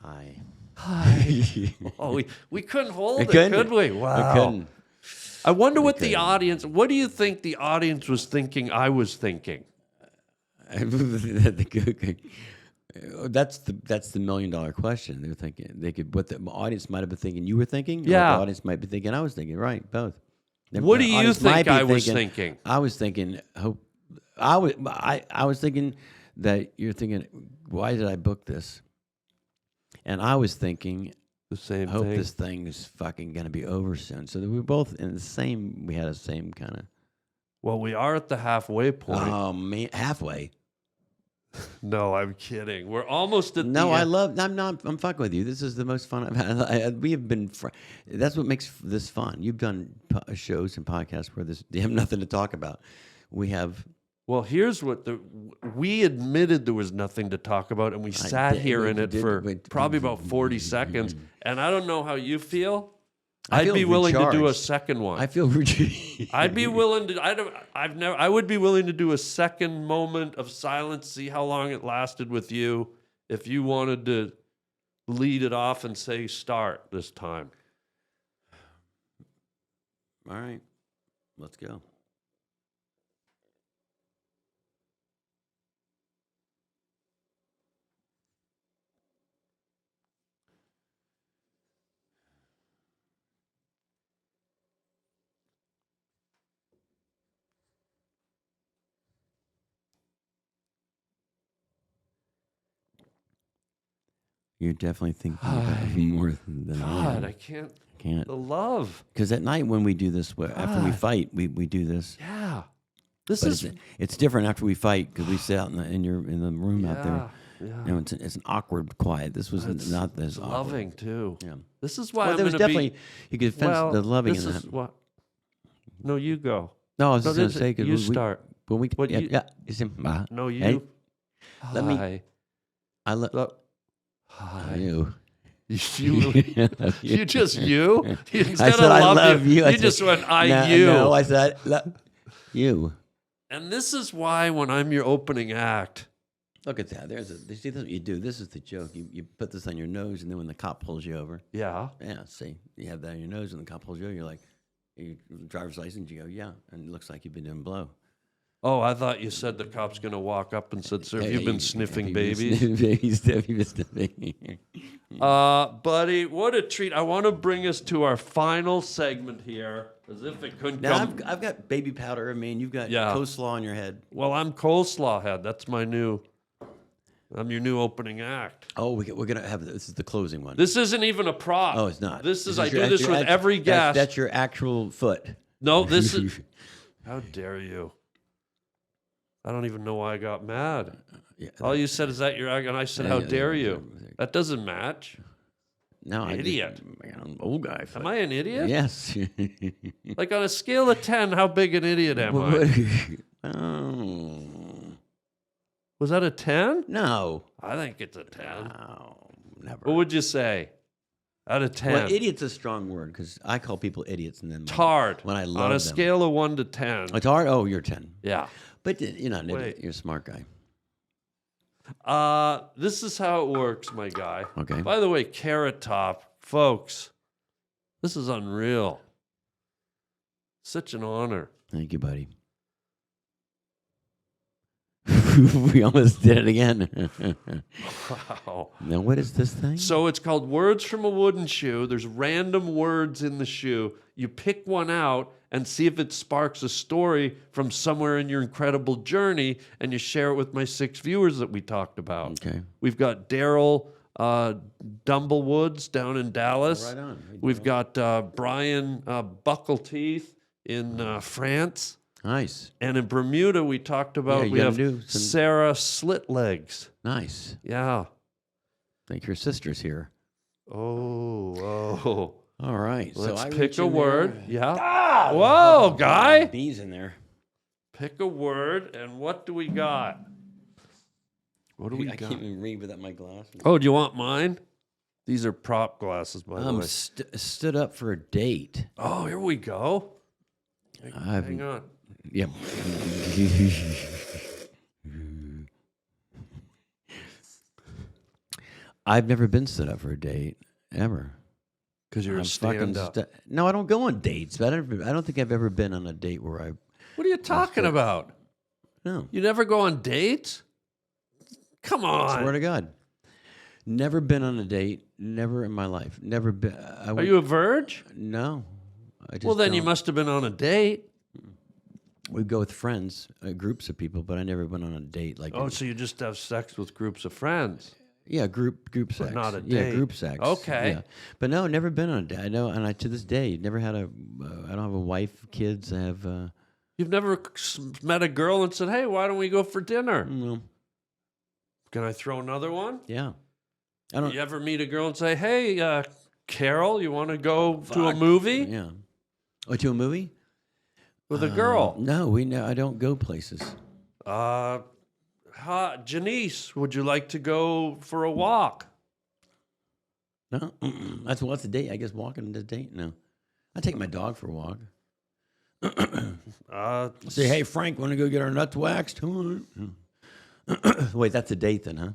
Hi. Hi. Oh, we couldn't hold it, couldn't. could we? Wow. I couldn't. I wonder what the audience, what do you think the audience was thinking I was thinking? That's the $1 million question. They're thinking what the audience might have been thinking you were thinking. Or Yeah. the audience might be thinking I was thinking. Right, both. What The do you audience might think be I was thinking? I was thinking. I was thinking that you're thinking. Why did I book this? And I was thinking, The same I hope thing. this thing is fucking gonna be over soon. So that we were both in the same. We had the same kind of. Well, we are at the halfway point. Oh man, halfway. No, I'm kidding. We're almost at No, the I end. love. I'm fucking with you. This is the most fun I've had. We have been. That's what makes this fun. You've done shows and podcasts where you have nothing to talk about. We have. Well, here's what we admitted there was nothing to talk about, and we sat did- here we in it did- for we- probably about 40 seconds. And I don't know how you feel. I I'd feel be willing to do a recharged. second one. I feel. I'd be willing to. I would be willing to do a second moment of silence. See how long it lasted with you. If you wanted to lead it off and say start this time. All right, let's go. You're definitely thinking about it more than I God, am. I can't. Can't. The love. Because at night when we do this, after we God. fight, we do this. Yeah. This But is. it's different after we fight because we sit out in the room out there. Yeah. You know, it's an awkward quiet. This was It's not this awkward. loving too. Yeah. This is why Well, I'm there was going to definitely be. you could fence Well, the loving this in is that. what. No, you go. No, I was No, just going to this- say because you start. When we What yeah, you- yeah, it's him. No, you. Hey, let me- Hi. I love Look. Hi. you. You just you? Instead I said of I love, love you. I You just said, went I no, you. No, I said you. And this is why when I'm your opening act, Look at that. You see, this is what you do. This is the joke. You put this on your nose, and then when the cop pulls you over, Yeah. see, you have that on your nose, and the cop pulls you over, you're like, driver's license, you go, yeah, and it looks like you've been doing blow. Oh, I thought you said the cop's going to walk up and said, sir, have you been sniffing babies? Buddy, what a treat. I want to bring us to our final segment here, as if it couldn't Now, come. I've got baby powder. I mean, you've got Yeah. coleslaw on your head. Well, I'm Coleslaw Head. That's my new... I'm your new opening act. Oh, we're gonna have this is the closing one. This isn't even a prop. Oh, it's not. This is your I do this your with every guest. That's your actual foot. No, this is... How dare you? I don't even know why I got mad. Yeah, All you said is that your act, and I said, how dare you? That doesn't match. No, Idiot. I'm an old guy. Foot. Am I an idiot? Yes. Like on a scale of 10, how big an idiot am I? Oh. Was that a 10? No. I think it's a 10. No. Never. What would you say? Out of 10. Well, idiot's a strong word because I call people idiots and then Tard. when I love on a them. scale of 1 to 10. It's hard. Oh, you're 10. Yeah. But you're not an idiot. Wait. You're a smart guy. This is how it works, my guy. Okay. By the way, Carrot Top, folks, this is unreal. Such an honor. Thank you, buddy. We almost did it again. Wow. Now, what is this thing? So it's called Words from a Wooden Shoe. There's random words in the shoe. You pick one out and see if it sparks a story from somewhere in your incredible journey, and you share it with my 6 viewers that we talked about. Okay. We've got Daryl Dumblewoods down in Dallas. Right on. Hey, We've got Brian Buckleteeth in France. Nice. And in Bermuda, we talked about, you we gotta have do some- Sarah Slitlegs. Nice. Yeah. Think your sister's here. Oh. All right. Let's so I pick reach a in word. there. Yeah. Whoa, guy. Bees in there. Pick a word, and what do we got? What do we I got? can't even read without my glasses. Oh, do you want mine? These are prop glasses, by the way. Stood up for a date. Oh, here we go. Hang on. Yep. I've never been stood up for a date ever. Because you're a I'm stand-up. No, I don't go on dates. But I don't think I've ever been on a date where I. What are you talking about? No. You never go on dates? Come on. Swear to God. Never been on a date. Never in my life. Never been. Are you a virgin? No. I just Well, then you don't. must have been on a date. We go with friends, groups of people, but I never went on a date like. Oh, so you just have sex with groups of friends. Yeah, group sex. not a Yeah, date. group sex. Okay. Yeah. But no, never been on a date. I know, and I to this day never had a. I don't have a wife, kids. I have. You've never met a girl and said, hey, why don't we go for dinner? No. Can I throw another one? Yeah. I don't. You ever meet a girl and say, hey, Carol, you want to go to a Fuck. movie Yeah. Oh, to a movie with a girl? No, I don't go places. Janice, would you like to go for a walk? No, that's what's a date. I guess walking is a date. No, I take my dog for a walk. Say, hey Frank, want to go get our nuts waxed? Wait, that's a date then, huh?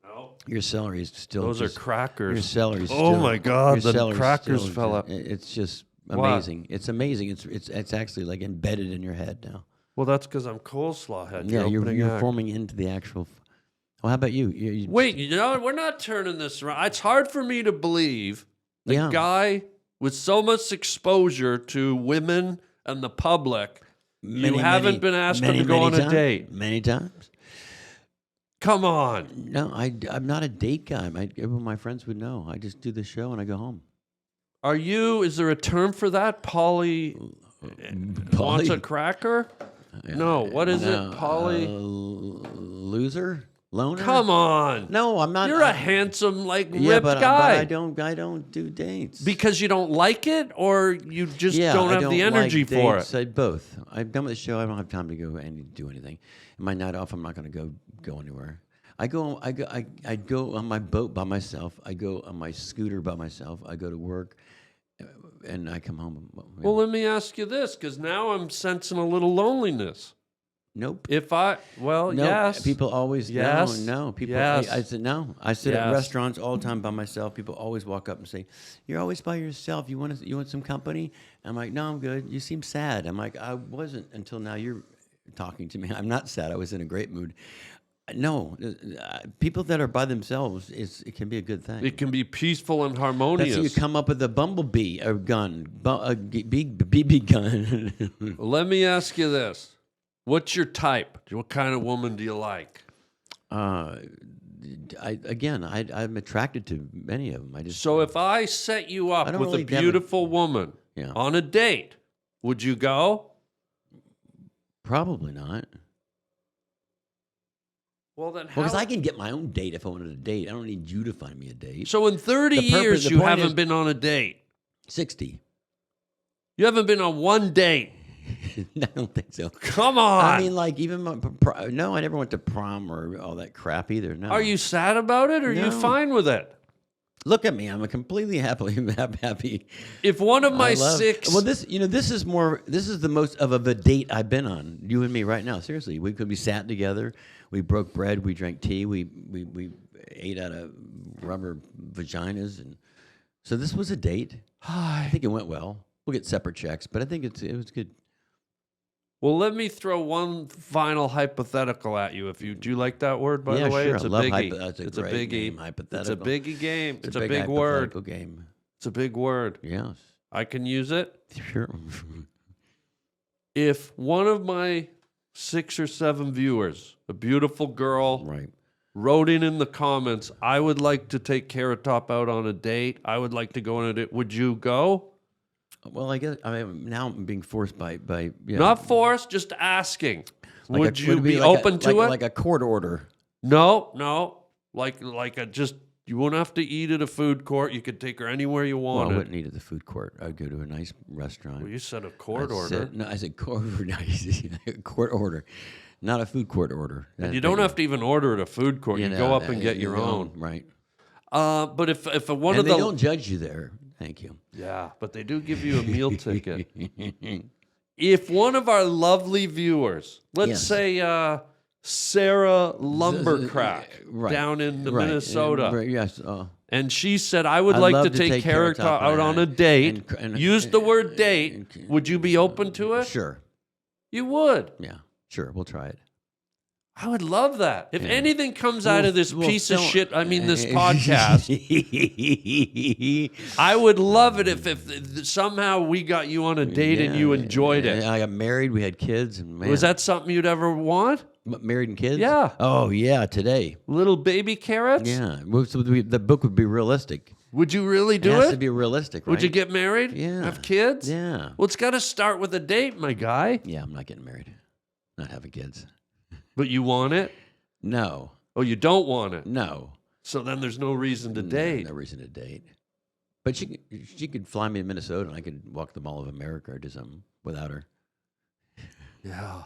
No. Your celery is still. Those are Your crackers. celery's Oh still. my God, your the celery's crackers still- fell out. It's just What? amazing. It's amazing. It's actually like embedded in your head now. Well, that's because I'm Coleslaw Head. Yeah, your you're opening act. forming into the actual. Well, how about you? Wait, you know, we're not turning this around. It's hard for me to believe the Yeah. guy with so much exposure to women and the public, you haven't been asked him to go on a date. Many times. Come on. No, I'm not a date guy. Everyone my friends would know. I just do the show and I go home. Is there a term for that? Wants a cracker? No, what is it? Loser? Loner? Come on. No, I'm not. You're a handsome, ripped but guy. I don't do dates. Because you don't like it, or you just Yeah, don't I have the energy like for dates. it? Both. I'm done with the show. I don't have time to go and do anything. My night off, I'm not going to go anywhere. I go on my boat by myself. I go on my scooter by myself. I go to work, and I come home. Well, let me ask you this, because now I'm sensing a little loneliness. Nope. Well, No, yes. people always Yes. no. People, Yes. I said no. I sit at Yes. restaurants all the time by myself. People always walk up and say, "You're always by yourself. You want some company?" I'm like, "No, I'm good. You seem sad." I'm like, "I wasn't until now. You're talking to me. I'm not sad. I was in a great mood." No, people that are by themselves it can be a good thing. It can be peaceful and That's harmonious. how you come up with a bumblebee a gun, a BB gun. Let me ask you this. What's your type? What kind of woman do you like? I'm attracted to many of them. I just So if I set you up I don't with really a beautiful woman Yeah. on a date, would you go? probably not. Well, then Well, because I can get my own date if I wanted a date. I don't need you to find me a date. So in 30 The purpose- years, the you point haven't is- been on a date. 60. You haven't been on one date. I don't think so. Come on. I mean, like even no, I never went to prom or all that crap either. No. Are you sad about it or are you No. fine with it? Look at me. I'm a completely happy. If one of my I love- six... Well, this is the most of a date I've been on. You and me right now. Seriously, we sat together. We broke bread. We drank tea. We ate out of rubber vaginas, and so this was a date. I think it went well. We'll get separate checks, but I think it was good. Well, let me throw one final hypothetical at you. Do you like that word, by Yeah, the way? sure. It's I a love biggie. that's a It's a great biggie. game, It's a hypothetical. biggie game. It's a big hypothetical word. game. It's a big word. Yes, I can use it. sure. If one of my 6 or 7 viewers, a beautiful girl, Right. wrote in the comments, I would like to take Carrot Top out on a date. I would like to go on a date. Would you go? Well, I guess now I'm being forced by yeah. Not forced, just asking. Like would a- you it be like open a, to like, it? Like a court order. No. Like a just, you wouldn't have to eat at a food court. You could take her anywhere you Well, I wanted. wouldn't eat at the food court. I'd go to a nice restaurant. Well, you said a court I order. said court order. Court order, not a food court order. And you don't have to even order at a food court. You go up and get your own. Right. But if one And of they the don't judge you there. Thank you. yeah, but they do give you a meal ticket. If one of our lovely viewers, let's Yes. say Sarah Lumbercrack Right. down in Right. Minnesota, Right, yes. and she said, "I would I'd like love to to take take Carrot Carrot Top Top out on a date." and- Use the word date. and- Would you be open to it? Sure. You would. Yeah. Sure. We'll try it. I would love that. If Yeah. anything comes out of this piece of don't- shit, I mean this podcast, I would love it if somehow we got you on a date and you enjoyed it. I got married. We had kids. And man, Was that something you'd ever want? married and kids? Yeah. Oh yeah. Today. Little baby carrots? Yeah. Well, so the book would be realistic. Would you really It do has it? to be realistic, right? Would you get married? Yeah. Have kids? Yeah. Well, it's got to start with a date, my guy. Yeah. I'm not getting married. Not having kids. But you want it? No. Oh, you don't want it. No. So then there's no reason to No, date. No reason to date. But she could fly me to Minnesota, and I could walk the Mall of America or do something without her. Yeah.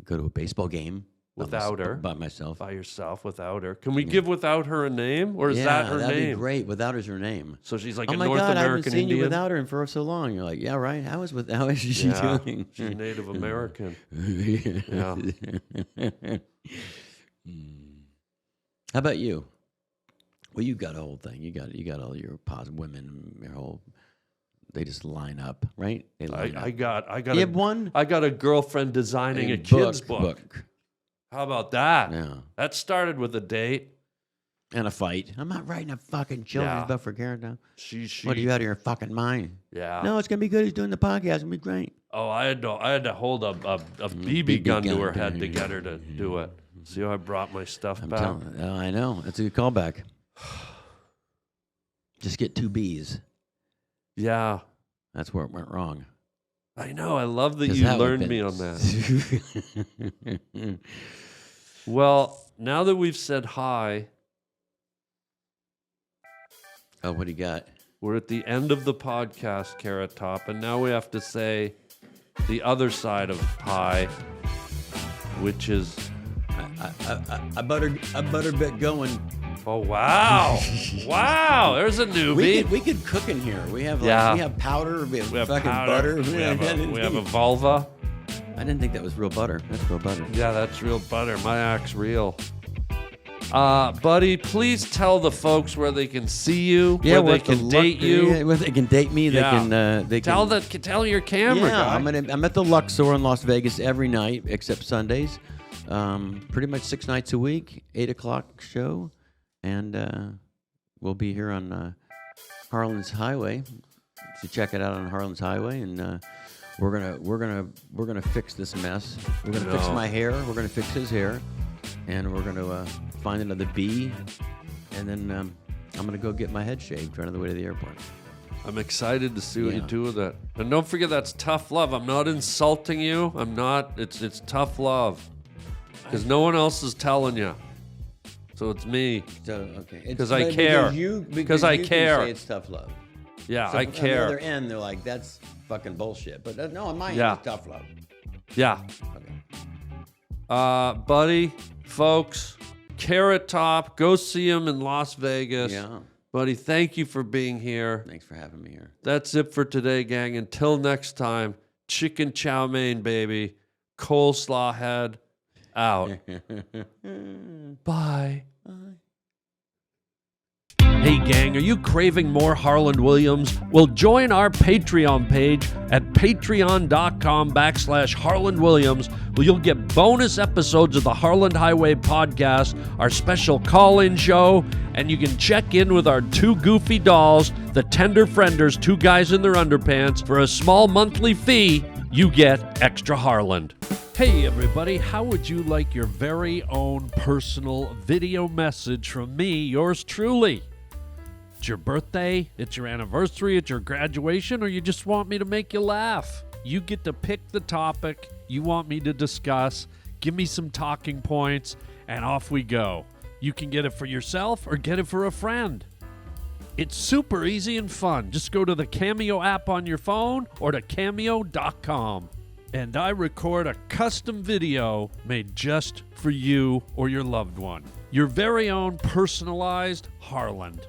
Go to a baseball game Without her? by myself. By yourself, without her. Can we give without her a name? Or is that her that'd name? be great. Without her's her name. So she's like Oh a my North God, I haven't American seen Indian? you without her for so long. You're like, yeah, right. How is she Yeah, doing? she's Native American. yeah. How about you? Well, you got a whole thing. You got all your positive women. Your whole. They just line up, right? They line up. I got You have one? I got a girlfriend designing a book, kid's book. How about that? Yeah. That started with a date. And a fight. I'm not writing a fucking children's Yeah. book for Karen now. She What are you out of your fucking mind? Yeah. No, it's gonna be good. He's doing the podcast. It's gonna be great. Oh, I had to hold a BB gun to her head to get her to do it. See how I brought my stuff I'm back? telling you. Oh, I know. That's a good callback. Just get 2 B's. Yeah. That's where it went wrong. I know. I love that 'Cause you that would've learned been- me on that. Well, now that we've said hi, Oh, what do you got? we're at the end of the podcast, Carrot Top, and now we have to say the other side of pie, which is, I better get going. oh, wow. Wow, there's a newbie. We could cook in here. We have Yeah. we have powder. We have, We have fucking powder, butter. We have a vulva. I didn't think that was real butter. That's real butter. Yeah, that's real butter. My act's real. Buddy, please tell the folks where they can see you, where they can date you. Yeah, where they can date me. Yeah. They can. Tell your camera Yeah, guy. I'm at the Luxor in Las Vegas every night except Sundays. Pretty much 6 nights a week, 8 o'clock show, and we'll be here on Harland's Highway. So check it out on Harland's Highway, and we're gonna fix this mess. We're gonna fix my hair. We're gonna fix his hair, and we're gonna find another bee, and then I'm gonna go get my head shaved right on the way to the airport. I'm excited to see what you do with it. And don't forget, that's tough love. I'm not insulting you. I'm not. It's tough love. Because no one else is telling you. So it's me. So okay, Because I care. Because I you care. Can say it's tough love. Yeah, So I On the care. other end, they're like, that's fucking bullshit. But no, on my end, Yeah. it's tough love. Yeah. Okay. Buddy, folks, Carrot Top, go see him in Las Vegas. Yeah. Buddy, thank you for being here. Thanks for having me here. That's it for today, gang. Until next time, chicken chow mein, baby. Coleslaw head out. Bye. Hey gang, are you craving more Harland Williams? Well, join our Patreon page at patreon.com/Harland Williams, where you'll get bonus episodes of the Harland Highway podcast, our special call-in show, and you can check in with our two goofy dolls, the Tender Frienders, two guys in their underpants. For a small monthly fee, you get extra Harland. Hey everybody, how would you like your very own personal video message from me, yours truly? It's your birthday, it's your anniversary, it's your graduation, or you just want me to make you laugh. You get to pick the topic you want me to discuss, give me some talking points, and off we go. You can get it for yourself or get it for a friend. It's super easy and fun. Just go to the Cameo app on your phone or to cameo.com. And I record a custom video made just for you or your loved one. Your very own personalized Harland.